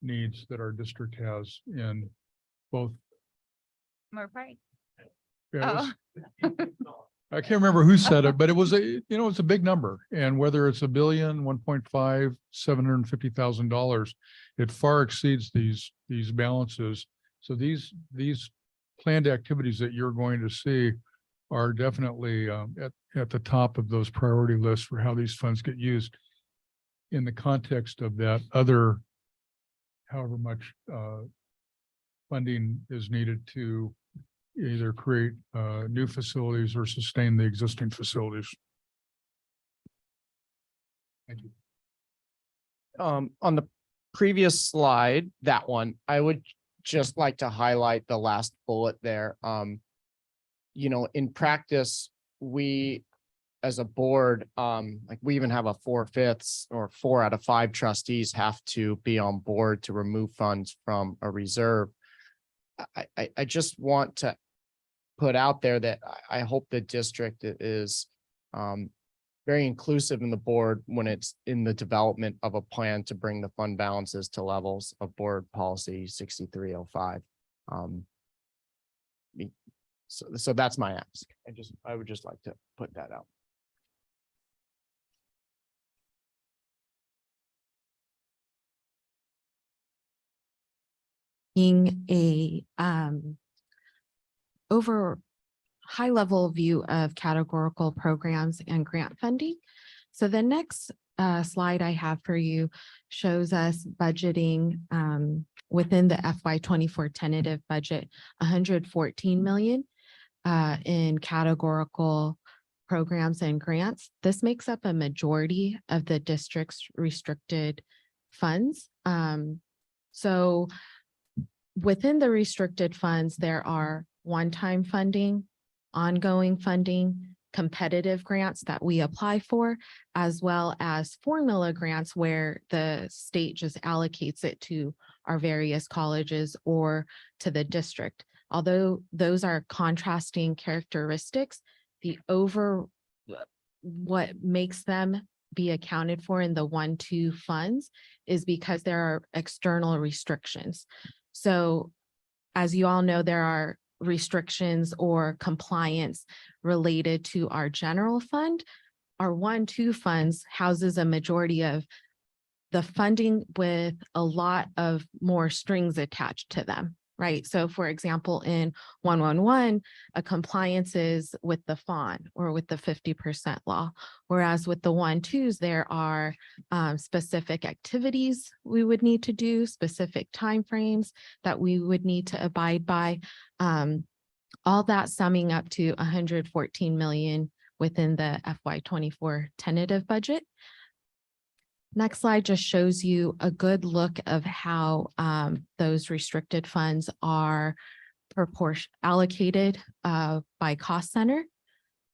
needs that our district has in both. More right. Yeah, I can't remember who said it, but it was it's a big number. And whether it's $1 billion, 1.5, $750,000, it far exceeds these balances. So these planned activities that you're going to see are definitely at the top of those priority lists for how these funds get used in the context of that other, however much funding is needed to either create new facilities or sustain the existing facilities. Thank you. On the previous slide, that one, I would just like to highlight the last bullet there. In practice, we as a board, like we even have a 4/5 or 4 out of 5 trustees have to be on board to remove funds from a reserve. I just want to put out there that I hope the district is very inclusive in the board when it's in the development of a plan to bring the fund balances to levels of board policy 6305. So that's my ask. I would just like to put that out. Being a over high level view of categorical programs and grant funding. So the next slide I have for you shows us budgeting within the FY24 tentative budget, 114 million in categorical programs and grants. This makes up a majority of the district's restricted funds. So within the restricted funds, there are one-time funding, ongoing funding, competitive grants that we apply for, as well as formula grants where the state just allocates it to our various colleges or to the district. although those are contrasting characteristics, what makes them be accounted for in the 1-2 funds is because there are external restrictions. So as you all know, there are restrictions or compliance related to our general fund. Our 1-2 funds houses a majority of the funding with a lot of more strings attached to them, right? So for example, in 111, a compliance is with the FON or with the 50% law, whereas with the 1-2s, there are specific activities we would need to do, specific timeframes that we would need to abide by. All that summing up to 114 million within the FY24 tentative budget. Next slide just shows you a good look of how those restricted funds are allocated by cost center.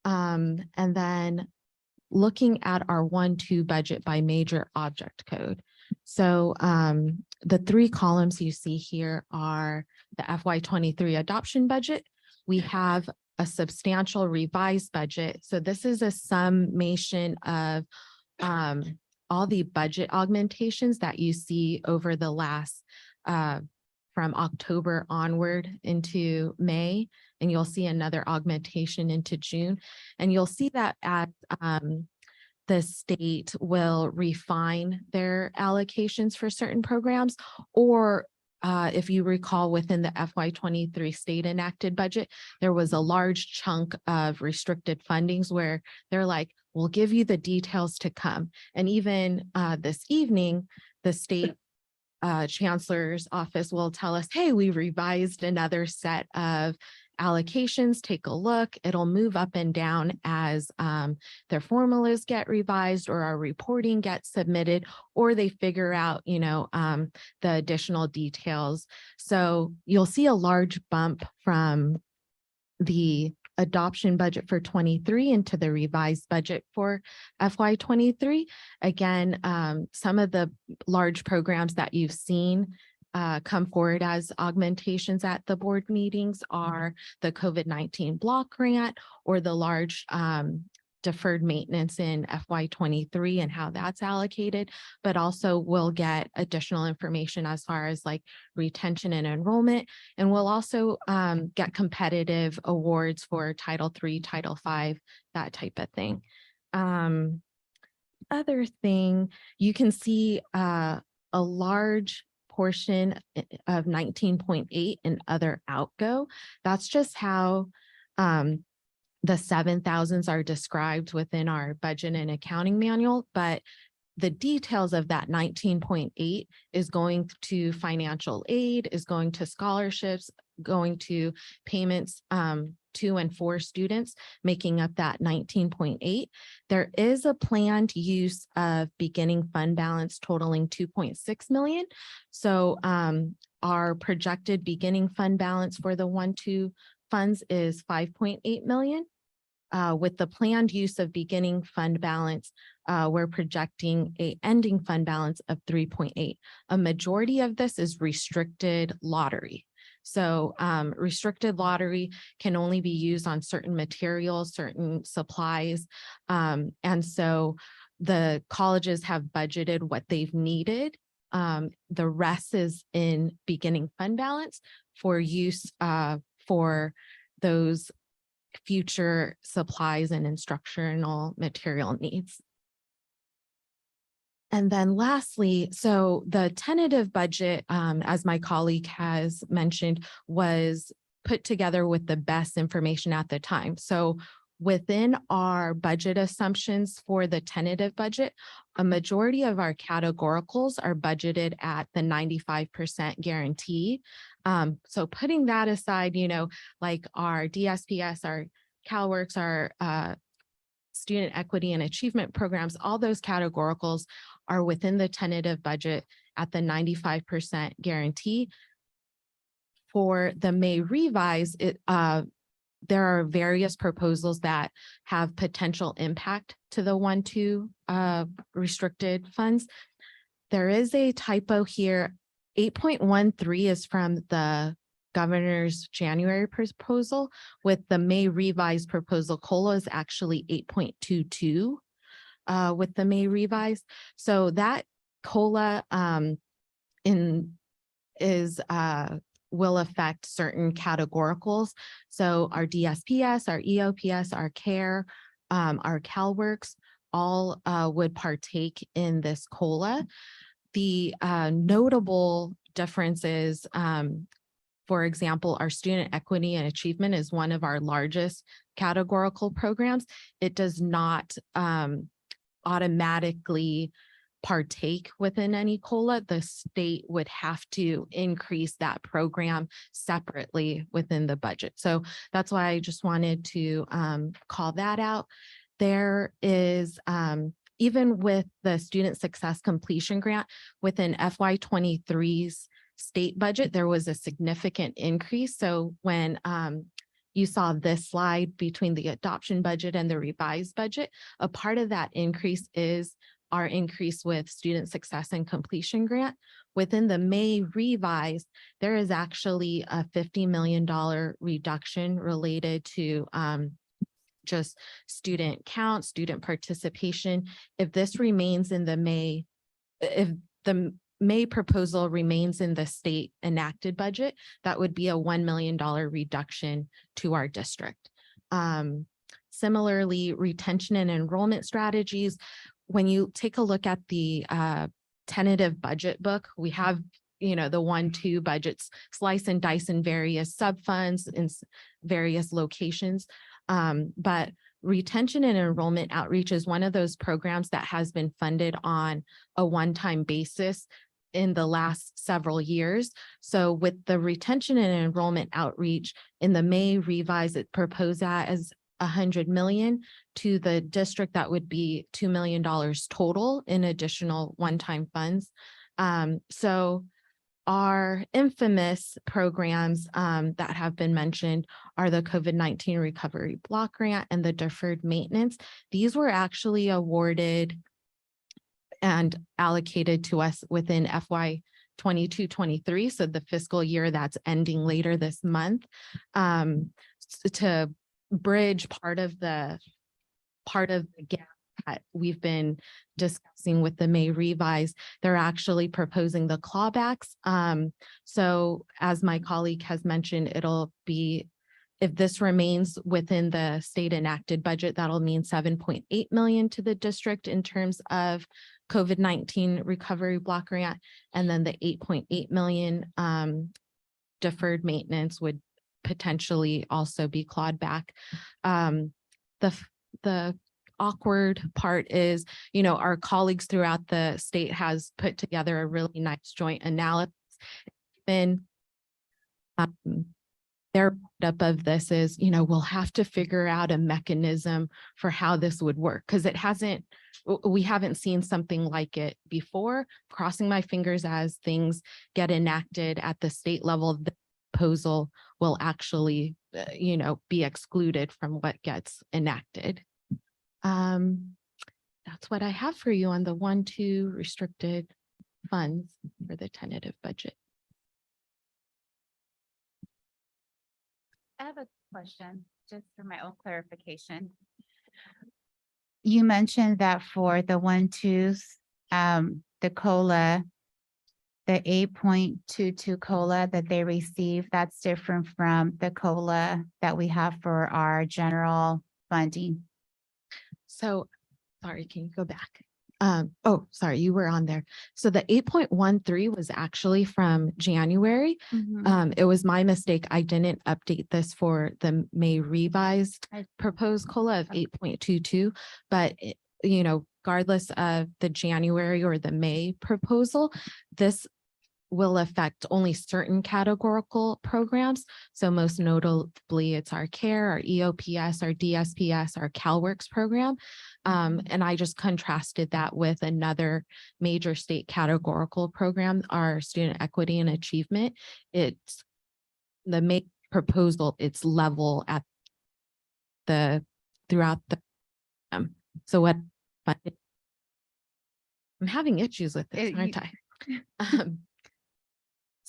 And then looking at our 1-2 budget by major object code. So the 3 columns you see here are the FY23 adoption budget. We have a substantial revised budget. So this is a summation of all the budget augmentations that you see over the last from October onward into May, and you'll see another augmentation into June. And you'll see that at the state will refine their allocations for certain programs, or if you recall, within the FY23 state enacted budget, there was a large chunk of restricted fundings where they're like, we'll give you the details to come. And even this evening, the state chancellor's office will tell us, hey, we revised another set of allocations. Take a look. It'll move up and down as their formulas get revised or our reporting gets submitted, or they figure out, the additional details. So you'll see a large bump from the adoption budget for 23 into the revised budget for FY23. Again, some of the large programs that you've seen come forward as augmentations at the board meetings are the COVID-19 block grant or the large deferred maintenance in FY23 and how that's allocated, but also we'll get additional information as far as like retention and enrollment. And we'll also get competitive awards for Title III, Title V, that type of thing. Other thing, you can see a large portion of 19.8 in other outgo. That's just how the 7,000s are described within our budget and accounting manual, but the details of that 19.8 is going to financial aid, is going to scholarships, going to payments to and for students, making up that 19.8. There is a planned use of beginning fund balance totaling 2.6 million. So our projected beginning fund balance for the 1-2 funds is 5.8 million. With the planned use of beginning fund balance, we're projecting a ending fund balance of 3.8. A majority of this is restricted lottery. So restricted lottery can only be used on certain materials, certain supplies. And so the colleges have budgeted what they've needed. The rest is in beginning fund balance for use for those future supplies and instructional material needs. And then lastly, so the tentative budget, as my colleague has mentioned, was put together with the best information at the time. So within our budget assumptions for the tentative budget, a majority of our categoricals are budgeted at the 95% guarantee. So putting that aside, like our DSPS, our CalWorks, our student equity and achievement programs, all those categoricals are within the tentative budget at the 95% guarantee. For the May revise, there are various proposals that have potential impact to the 1-2 restricted funds. There is a typo here. 8.13 is from the governor's January proposal. With the May revised proposal, COLA is actually 8.22 with the May revised. So that COLA will affect certain categoricals. So our DSPS, our EOPS, our CARE, our CalWorks, all would partake in this COLA. The notable differences, for example, our student equity and achievement is one of our largest categorical programs. It does not automatically partake within any COLA. The state would have to increase that program separately within the budget. So that's why I just wanted to call that out. There is, even with the student success completion grant within FY23's state budget, there was a significant increase. So when you saw this slide between the adoption budget and the revised budget, a part of that increase is our increase with student success and completion grant. Within the May revised, there is actually a $50 million reduction related to just student count, student participation. If this remains in the May, if the May proposal remains in the state enacted budget, that would be a $1 million reduction to our district. Similarly, retention and enrollment strategies. When you take a look at the tentative budget book, we have, the 1-2 budgets, slice and dice in various sub-funds in various locations. But retention and enrollment outreach is one of those programs that has been funded on a one-time basis in the last several years. So with the retention and enrollment outreach in the May revise, it proposed that as $100 million to the district. That would be $2 million total in additional one-time funds. So our infamous programs that have been mentioned are the COVID-19 recovery block grant and the deferred maintenance. These were actually awarded and allocated to us within FY 22-23. So the fiscal year that's ending later this month, to bridge part of the gap that we've been discussing with the May revise. They're actually proposing the clawbacks. So as my colleague has mentioned, it'll be, if this remains within the state enacted budget, that'll mean 7.8 million to the district in terms of COVID-19 recovery block grant. And then the 8.8 million deferred maintenance would potentially also be clawed back. The awkward part is, our colleagues throughout the state has put together a really nice joint analysis. And their write-up of this is, we'll have to figure out a mechanism for how this would work, because we haven't seen something like it before. Crossing my fingers as things get enacted at the state level, the proposal will actually, be excluded from what gets enacted. That's what I have for you on the 1-2 restricted funds for the tentative budget. I have a question just for my own clarification. You mentioned that for the 1-2s, the COLA, the 8.22 COLA that they receive, that's different from the COLA that we have for our general funding. So, sorry, can you go back? Oh, sorry, you were on there. So the 8.13 was actually from January. It was my mistake. I didn't update this for the May revised proposed COLA of 8.22, but regardless of the January or the May proposal, this will affect only certain categorical programs. So most notably, it's our CARE, our EOPS, our DSPS, our CalWorks program. And I just contrasted that with another major state categorical program, our student equity and achievement. It's the May proposal, it's level at throughout the, so what, but I'm having issues with this, aren't I?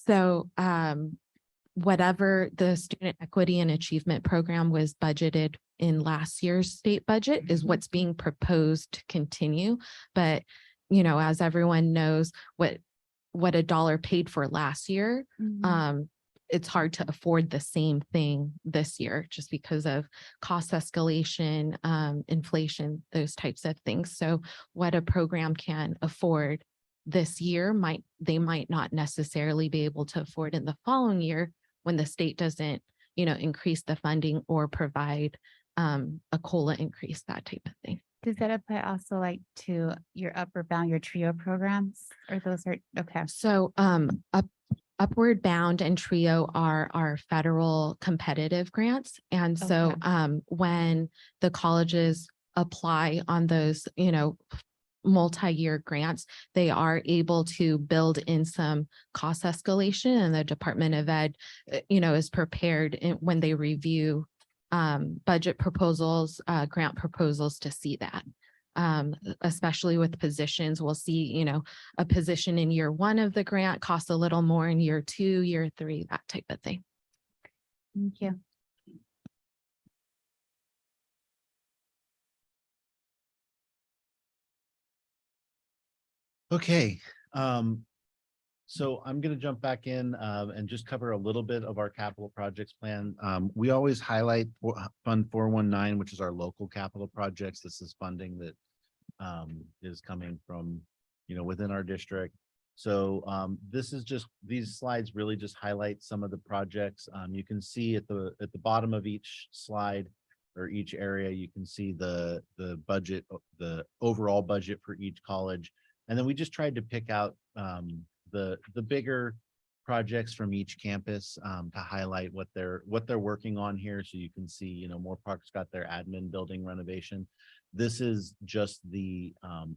So whatever the student equity and achievement program was budgeted in last year's state budget is what's being proposed to continue. But, you know, as everyone knows, what a dollar paid for last year, it's hard to afford the same thing this year just because of cost escalation, inflation, those types of things. So what a program can afford this year they might not necessarily be able to afford in the following year when the state doesn't, you know, increase the funding or provide a COLA increase, that type of thing. Does that apply also like to your upper bound, your TRIO programs, or those are, okay. So Upward Bound and TRIO are our federal competitive grants. And so when the colleges apply on those, you know, multi-year grants, they are able to build in some cost escalation, and the Department of Ed, you know, is prepared when they review budget proposals, grant proposals to see that. Especially with positions, we'll see, you know, a position in year 1 of the grant costs a little more in year 2, year 3, that type of thing. Thank you. Okay, so I'm going to jump back in and just cover a little bit of our capital projects plan. We always highlight Fund 419, which is our local capital projects. This is funding that is coming from, you know, within our district. So this is just, these slides really just highlight some of the projects. You can see at the bottom of each slide or each area, you can see the budget, the overall budget for each college. And then we just tried to pick out the bigger projects from each campus to highlight what they're working on here. So you can see, you know, Moorpark's got their admin building renovation. This is just the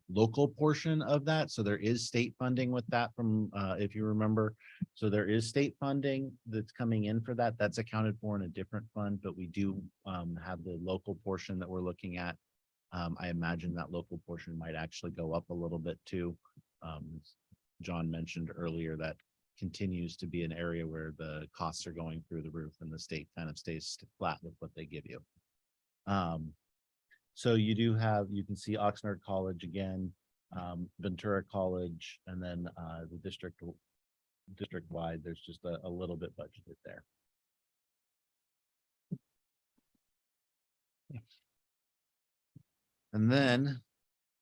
local portion of that. So there is state funding with that from, if you remember. So there is state funding that's coming in for that. That's accounted for in a different fund, but we do have the local portion that we're looking at. I imagine that local portion might actually go up a little bit too. John mentioned earlier that continues to be an area where the costs are going through the roof and the state kind of stays flat with what they give you. So you do have, you can see Oxnard College again, Ventura College, and then the district wide, there's just a little bit budgeted there. And then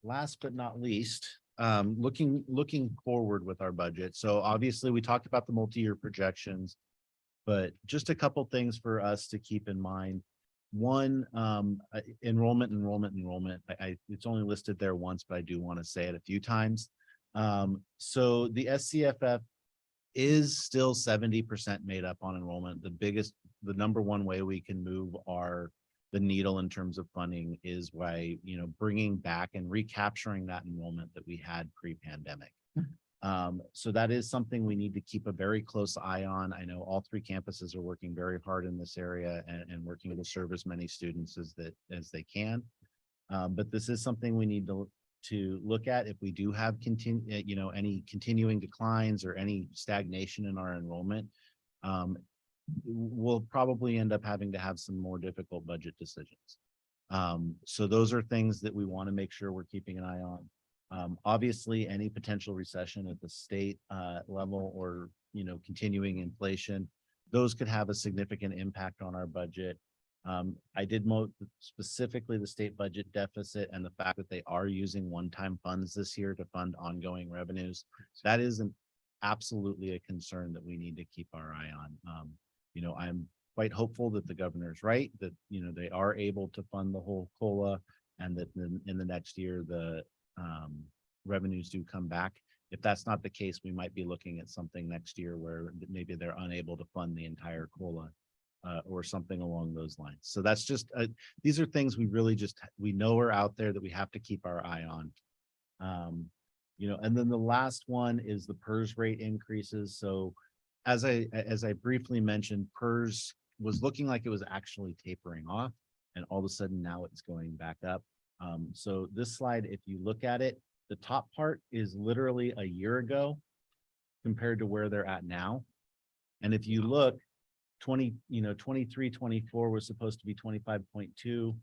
last but not least, looking forward with our budget. So obviously we talked about the multi-year projections, but just a couple things for us to keep in mind. One, enrollment. It's only listed there once, but I do want to say it a few times. So the SCFF is still 70% made up on enrollment. The number one way we can move the needle in terms of funding is by, you know, bringing back and recapturing that enrollment that we had pre-pandemic. So that is something we need to keep a very close eye on. I know all 3 campuses are working very hard in this area and working to serve as many students as they can. But this is something we need to look at if we do have any continuing declines or any stagnation in our enrollment. We'll probably end up having to have some more difficult budget decisions. So those are things that we want to make sure we're keeping an eye on. Obviously, any potential recession at the state level or, you know, continuing inflation, those could have a significant impact on our budget. I did note specifically the state budget deficit and the fact that they are using one-time funds this year to fund ongoing revenues. That is absolutely a concern that we need to keep our eye on. You know, I'm quite hopeful that the governor's right, that, you know, they are able to fund the whole COLA and that in the next year, the revenues do come back. If that's not the case, we might be looking at something next year where maybe they're unable to fund the entire COLA or something along those lines. So that's just, these are things we know are out there that we have to keep our eye on. You know, and then the last one is the PERS rate increases. So as I briefly mentioned, PERS was looking like it was actually tapering off, and all of a sudden now it's going back up. So this slide, if you look at it, the top part is literally a year ago compared to where they're at now. And if you look, 23, 24 was supposed to be 25.2.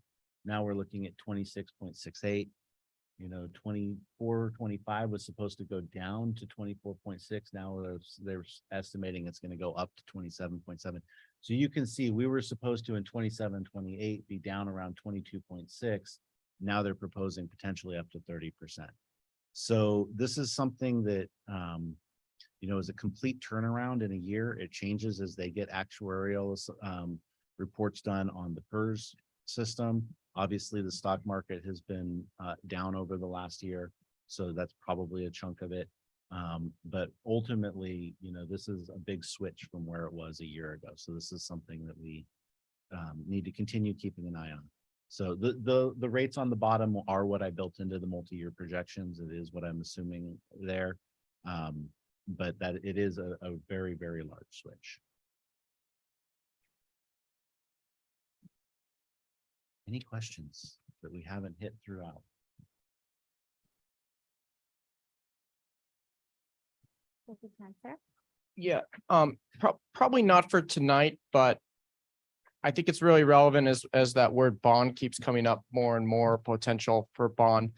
Now we're looking at 26.68. 24, 25 was supposed to go down to 24.6. Now they're estimating it's going to go up to 27.7. So you can see we were supposed to in 27, 28 be down around 22.6. Now they're proposing potentially up to 30%. So this is something that, is a complete turnaround in a year. It changes as they get actuarial reports done on the PERS system. Obviously, the stock market has been down over the last year, so that's probably a chunk of it. But ultimately, this is a big switch from where it was a year ago. So this is something that we need to continue keeping an eye on. So the rates on the bottom are what I built into the multi-year projections. It is what I'm assuming there. But that it is a very, very large switch. Any questions that we haven't hit throughout? Yeah, probably not for tonight, but I think it's really relevant as that word bond keeps coming up more and more, potential for bond.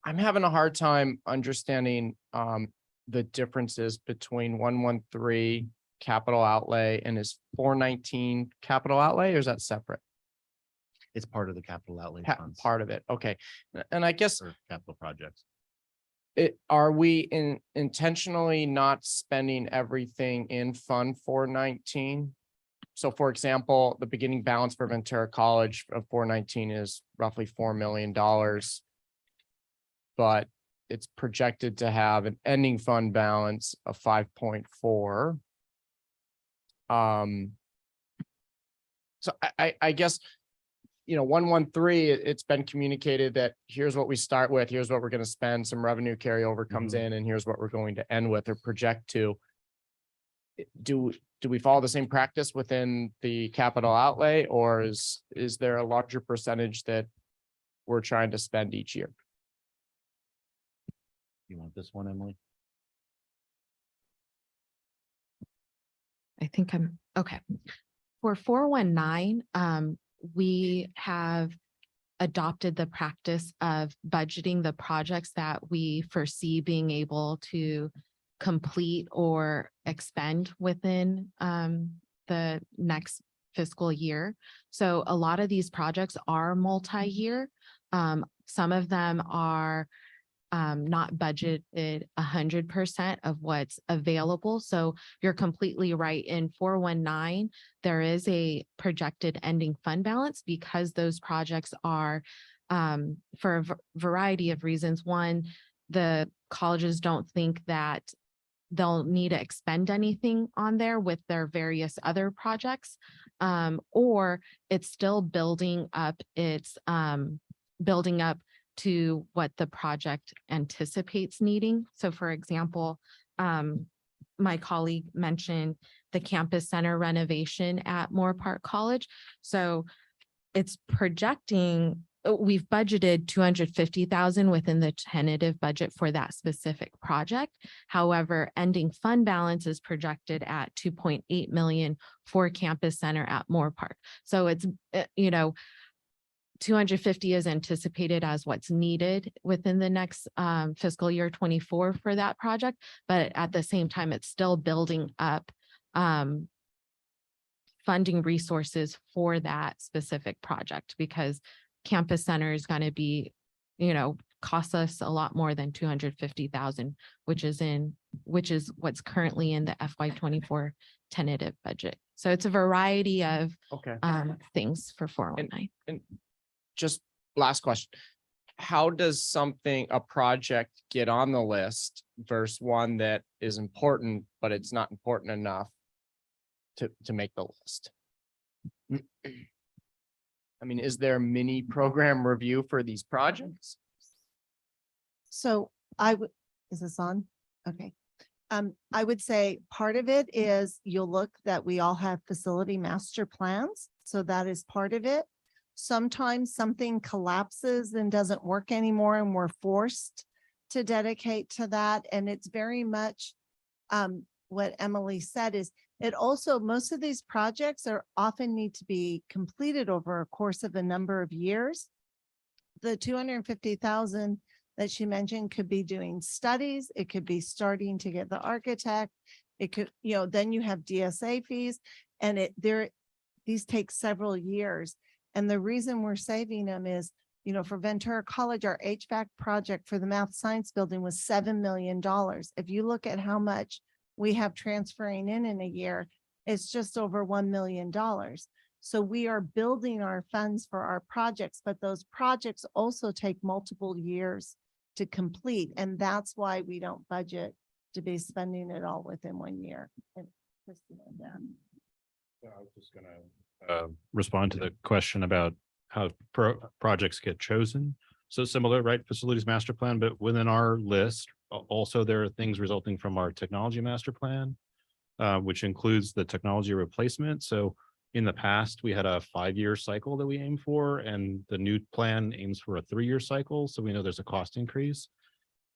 I'm having a hard time understanding the differences between 113 capital outlay and is 419 capital outlay, or is that separate? It's part of the capital outlay funds. Part of it. Okay. And I guess for capital projects. Are we intentionally not spending everything in Fund 419? So for example, the beginning balance for Ventura College of 419 is roughly $4 million. But it's projected to have an ending fund balance of 5.4. So I guess, 113, it's been communicated that here's what we start with, here's what we're going to spend, some revenue carryover comes in, and here's what we're going to end with or project to. Do we follow the same practice within the capital outlay, or is there a larger percentage that we're trying to spend each year? You want this one, Emily? I think I'm okay. For 419, we have adopted the practice of budgeting the projects that we foresee being able to complete or expend within the next fiscal year. So a lot of these projects are multi-year. Some of them are not budgeted 100% of what's available. So you're completely right. In 419, there is a projected ending fund balance because those projects are for a variety of reasons. One, the colleges don't think that they'll need to expend anything on there with their various other projects, or it's still building up. It's building up to what the project anticipates needing. So for example, my colleague mentioned the campus center renovation at Moore Park College. So it's projecting, we've budgeted 250,000 within the tentative budget for that specific project. However, ending fund balance is projected at 2.8 million for campus center at Moore Park. So it's, 250 is anticipated as what's needed within the next fiscal year 24 for that project. But at the same time, it's still building up funding resources for that specific project because campus center is going to be, cost us a lot more than 250,000, which is what's currently in the FY24 tentative budget. So it's a variety of things for 419. And just last question. How does a project get on the list versus one that is important, but it's not important enough to make the list? I mean, is there a mini program review for these projects? So is this on? Okay. I would say part of it is you'll look that we all have facility master plans. So that is part of it. Sometimes something collapses and doesn't work anymore and we're forced to dedicate to that. And it's very much what Emily said is It also, most of these projects are often need to be completed over a course of a number of years. The 250,000 that she mentioned could be doing studies. It could be starting to get the architect. It could, then you have DSA fees and these take several years. And the reason we're saving them is, for Ventura College, our HVAC project for the math science building was $7 million. If you look at how much we have transferring in a year, it's just over $1 million. So we are building our funds for our projects, but those projects also take multiple years to complete. And that's why we don't budget to be spending it all within 1 year. And Kristen and Dan. I was just gonna respond to the question about how projects get chosen. So similar, right? Facilities master plan, but within our list, also there are things resulting from our technology master plan, which includes the technology replacement. So in the past, we had a 5-year cycle that we aim for, and the new plan aims for a 3-year cycle. So we know there's a cost increase.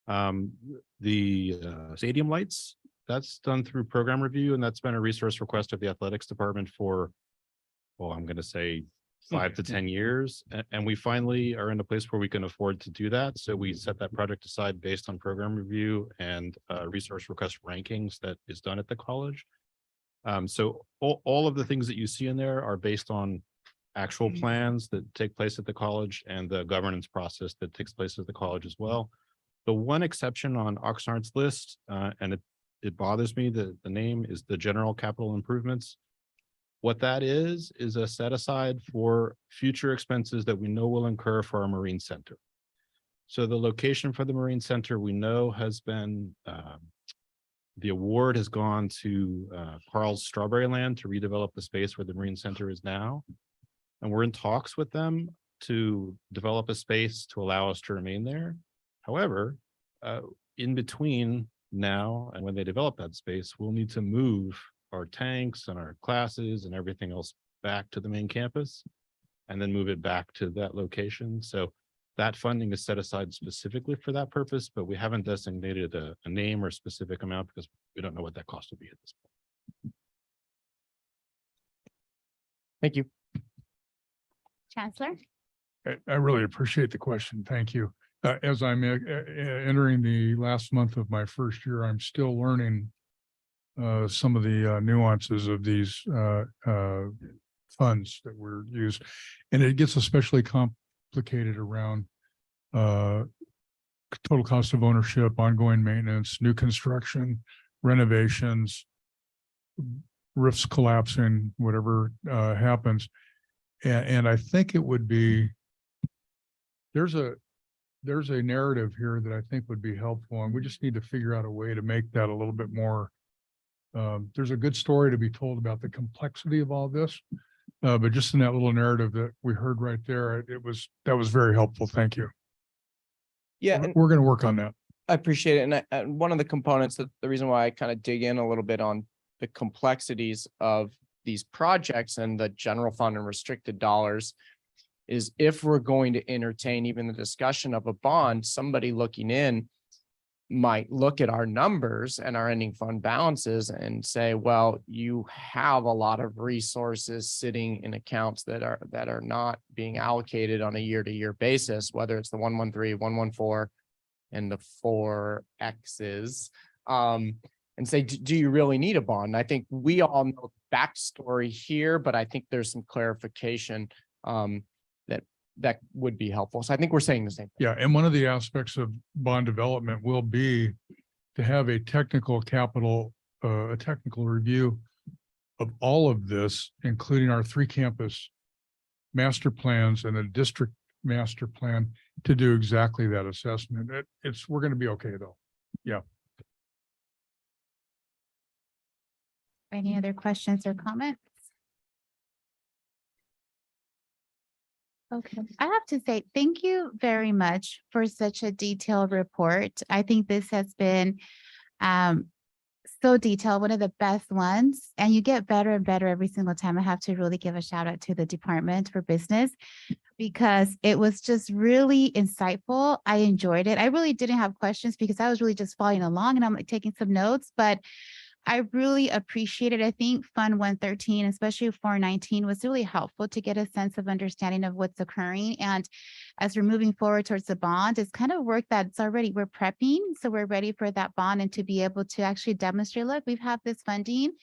The stadium lights, that's done through program review, and that's been a resource request of the athletics department for, well, I'm going to say 5 to 10 years. And we finally are in a place where we can afford to do that. So we set that project aside based on program review and resource request rankings that is done at the college. So all of the things that you see in there are based on actual plans that take place at the college and the governance process that takes place at the college as well. The one exception on Oxnard's list, and it bothers me that the name is the general capital improvements. What that is a set aside for future expenses that we know will incur for our Marine Center. So the location for the Marine Center we know has been, the award has gone to Carl's Strawberry Land to redevelop the space where the Marine Center is now. And we're in talks with them to develop a space to allow us to remain there. However, in between now and when they develop that space, we'll need to move our tanks and our classes and everything else back to the main campus and then move it back to that location. So that funding is set aside specifically for that purpose, but we haven't designated a name or specific amount because we don't know what that cost will be at this point. Thank you. Chancellor? I really appreciate the question. Thank you. As I'm entering the last month of my first year, I'm still learning some of the nuances of these funds that were used. And it gets especially complicated around total cost of ownership, ongoing maintenance, new construction, renovations, roofs collapsing, whatever happens. And I think it would be, there's a narrative here that I think would be helpful, and we just need to figure out a way to make that a little bit more. There's a good story to be told about the complexity of all this, but just in that little narrative that we heard right there, that was very helpful. Thank you. Yeah, and We're going to work on that. I appreciate it. And one of the components that the reason why I kind of dig in a little bit on the complexities of these projects and the general fund and restricted dollars is if we're going to entertain even the discussion of a bond, somebody looking in might look at our numbers and our ending fund balances and say, well, you have a lot of resources sitting in accounts that are not being allocated on a year-to-year basis, whether it's the 113, 114, and the 4 X's. And say, do you really need a bond? And I think we all know the backstory here, but I think there's some clarification that would be helpful. So I think we're saying the same thing. Yeah, and one of the aspects of bond development will be to have a technical review of all of this, including our 3 campus master plans and a district master plan to do exactly that assessment. We're going to be okay though. Yeah. Any other questions or comments? Okay, I have to say thank you very much for such a detailed report. I think this has been so detailed, one of the best ones, and you get better and better every single time. I have to really give a shout out to the Department for Business because it was just really insightful. I enjoyed it. I really didn't have questions because I was really just following along and I'm like taking some notes, but I really appreciate it. I think Fund 113, especially 419, was really helpful to get a sense of understanding of what's occurring. And as we're moving forward towards the bond, it's kind of work that's already, we're prepping. So we're ready for that bond and to be able to actually demonstrate, look, we've had this funding.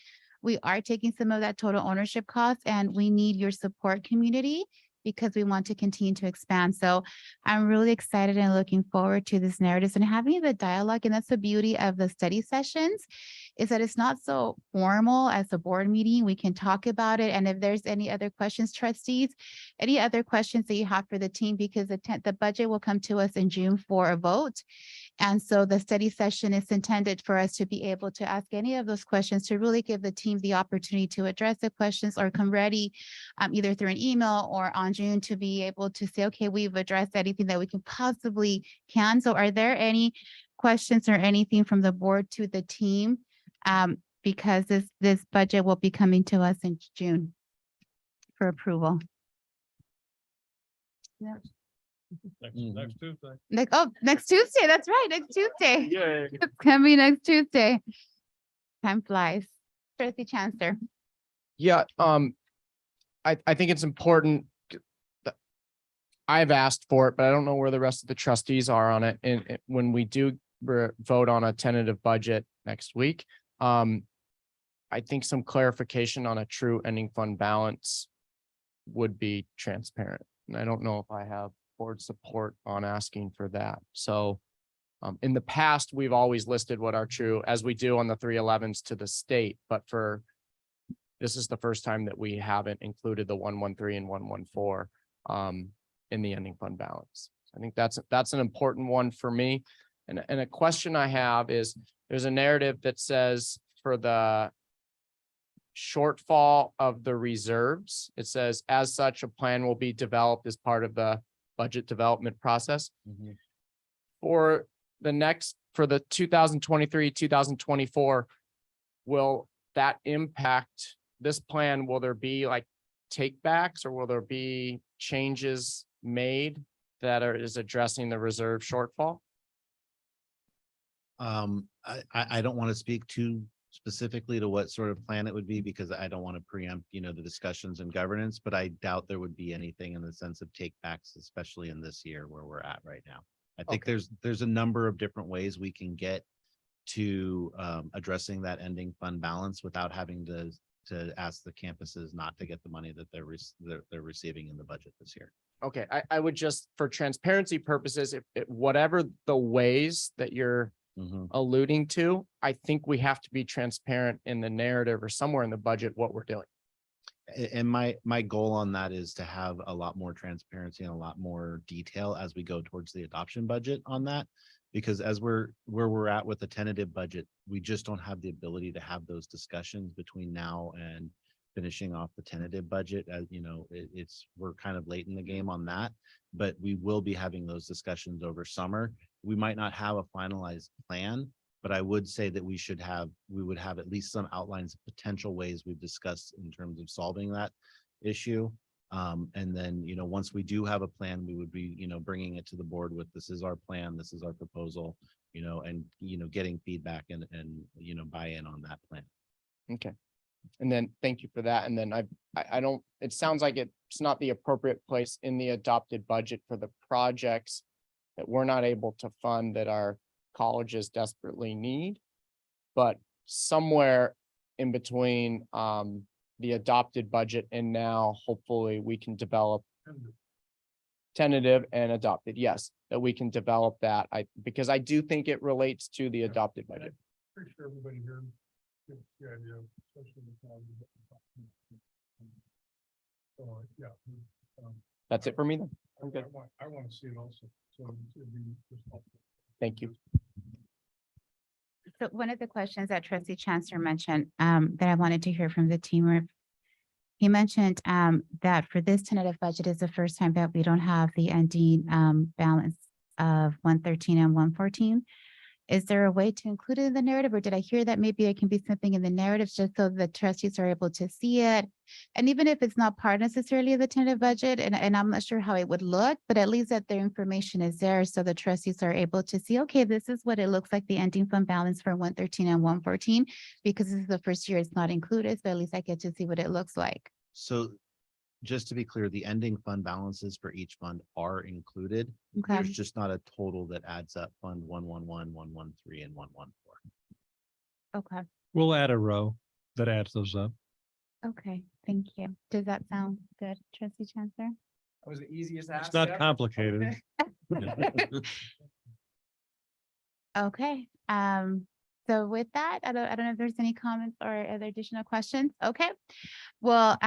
We are taking some of that total ownership cost and we need your support, community, because we want to continue to expand. So I'm really excited and looking forward to this narrative and having the dialogue. And that's the beauty of the study sessions, is that it's not so formal as a board meeting. We can talk about it. And if there's any other questions, trustees, any other questions that you have for the team, because the budget will come to us in June for a vote. And so the study session is intended for us to be able to ask any of those questions, to really give the team the opportunity to address the questions or come ready either through an email or on June to be able to say, okay, we've addressed anything that we can possibly can. So are there any questions or anything from the board to the team? Because this budget will be coming to us in June for approval. Yeah. Next Tuesday. Next Tuesday. That's right. Next Tuesday. Yay. It's coming next Tuesday. Time flies. Trustee Chancellor. Yeah, I think it's important. I've asked for it, but I don't know where the rest of the trustees are on it. And when we do vote on a tentative budget next week, I think some clarification on a true ending fund balance would be transparent. And I don't know if I have board support on asking for that. So in the past, we've always listed what our true, as we do on the 311s to the state, but this is the first time that we haven't included the 113 and 114 in the ending fund balance. I think that's an important one for me. And a question I have is, there's a narrative that says for the shortfall of the reserves, it says, as such, a plan will be developed as part of the budget development process. For the 2023, 2024, will that impact this plan? Will there be like takebacks, or will there be changes made that is addressing the reserve shortfall? I don't want to speak too specifically to what sort of plan it would be, because I don't want to preempt, the discussions and governance, but I doubt there would be anything in the sense of takebacks, especially in this year where we're at right now. I think there's a number of different ways we can get to addressing that ending fund balance without having to ask the campuses not to get the money that they're receiving in the budget this year. Okay, I would just, for transparency purposes, if whatever the ways that you're alluding to, I think we have to be transparent in the narrative or somewhere in the budget what we're doing. And my goal on that is to have a lot more transparency and a lot more detail as we go towards the adoption budget on that, because as where we're at with the tentative budget, we just don't have the ability to have those discussions between now and finishing off the tentative budget. As we're kind of late in the game on that, but we will be having those discussions over summer. We might not have a finalized plan, but I would say that we would have at least some outlines of potential ways we've discussed in terms of solving that issue. And then, once we do have a plan, we would be, bringing it to the board with, this is our plan, this is our proposal, and, getting feedback and buy-in on that plan. Okay. And then thank you for that. And then I don't, it sounds like it's not the appropriate place in the adopted budget for the projects that we're not able to fund that our colleges desperately need. But somewhere in between the adopted budget and now, hopefully we can develop tentative and adopted. Yes, that we can develop that. Because I do think it relates to the adopted budget. Pretty sure everybody here gets the idea, especially with yeah. That's it for me then. I'm good. I want to see it also. So it'd be just helpful. Thank you. So one of the questions that Trustee Chancellor mentioned that I wanted to hear from the team, he mentioned that for this tentative budget is the first time that we don't have the ending balance of 113 and 114. Is there a way to include it in the narrative, or did I hear that maybe it can be something in the narratives just so the trustees are able to see it? And even if it's not part necessarily of the tentative budget, and I'm not sure how it would look, but at least that their information is there so the trustees are able to see, okay, this is what it looks like, the ending fund balance for 113 and 114, because this is the first year it's not included, so at least I get to see what it looks like. So just to be clear, the ending fund balances for each fund are included. Okay. There's just not a total that adds up fund 111, 113, and 114. Okay, We'll add a row that adds those up. okay, thank you. Does that sound good, trustee Chancellor? That was the easiest ask. It's not ever. complicated. Okay, so with that, I don't know if there's any comments or other additional questions. Okay. Well,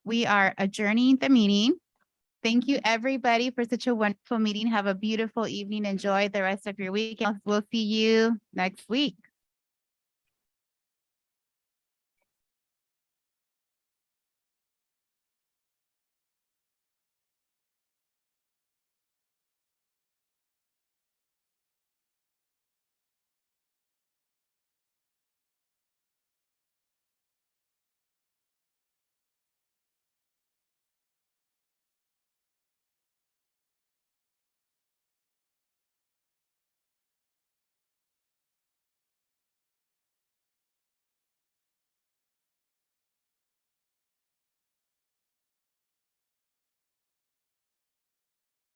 we are adjourning the meeting. Thank you, everybody, for such a wonderful meeting. Have a beautiful evening. Enjoy the rest of your week. We'll see you next week.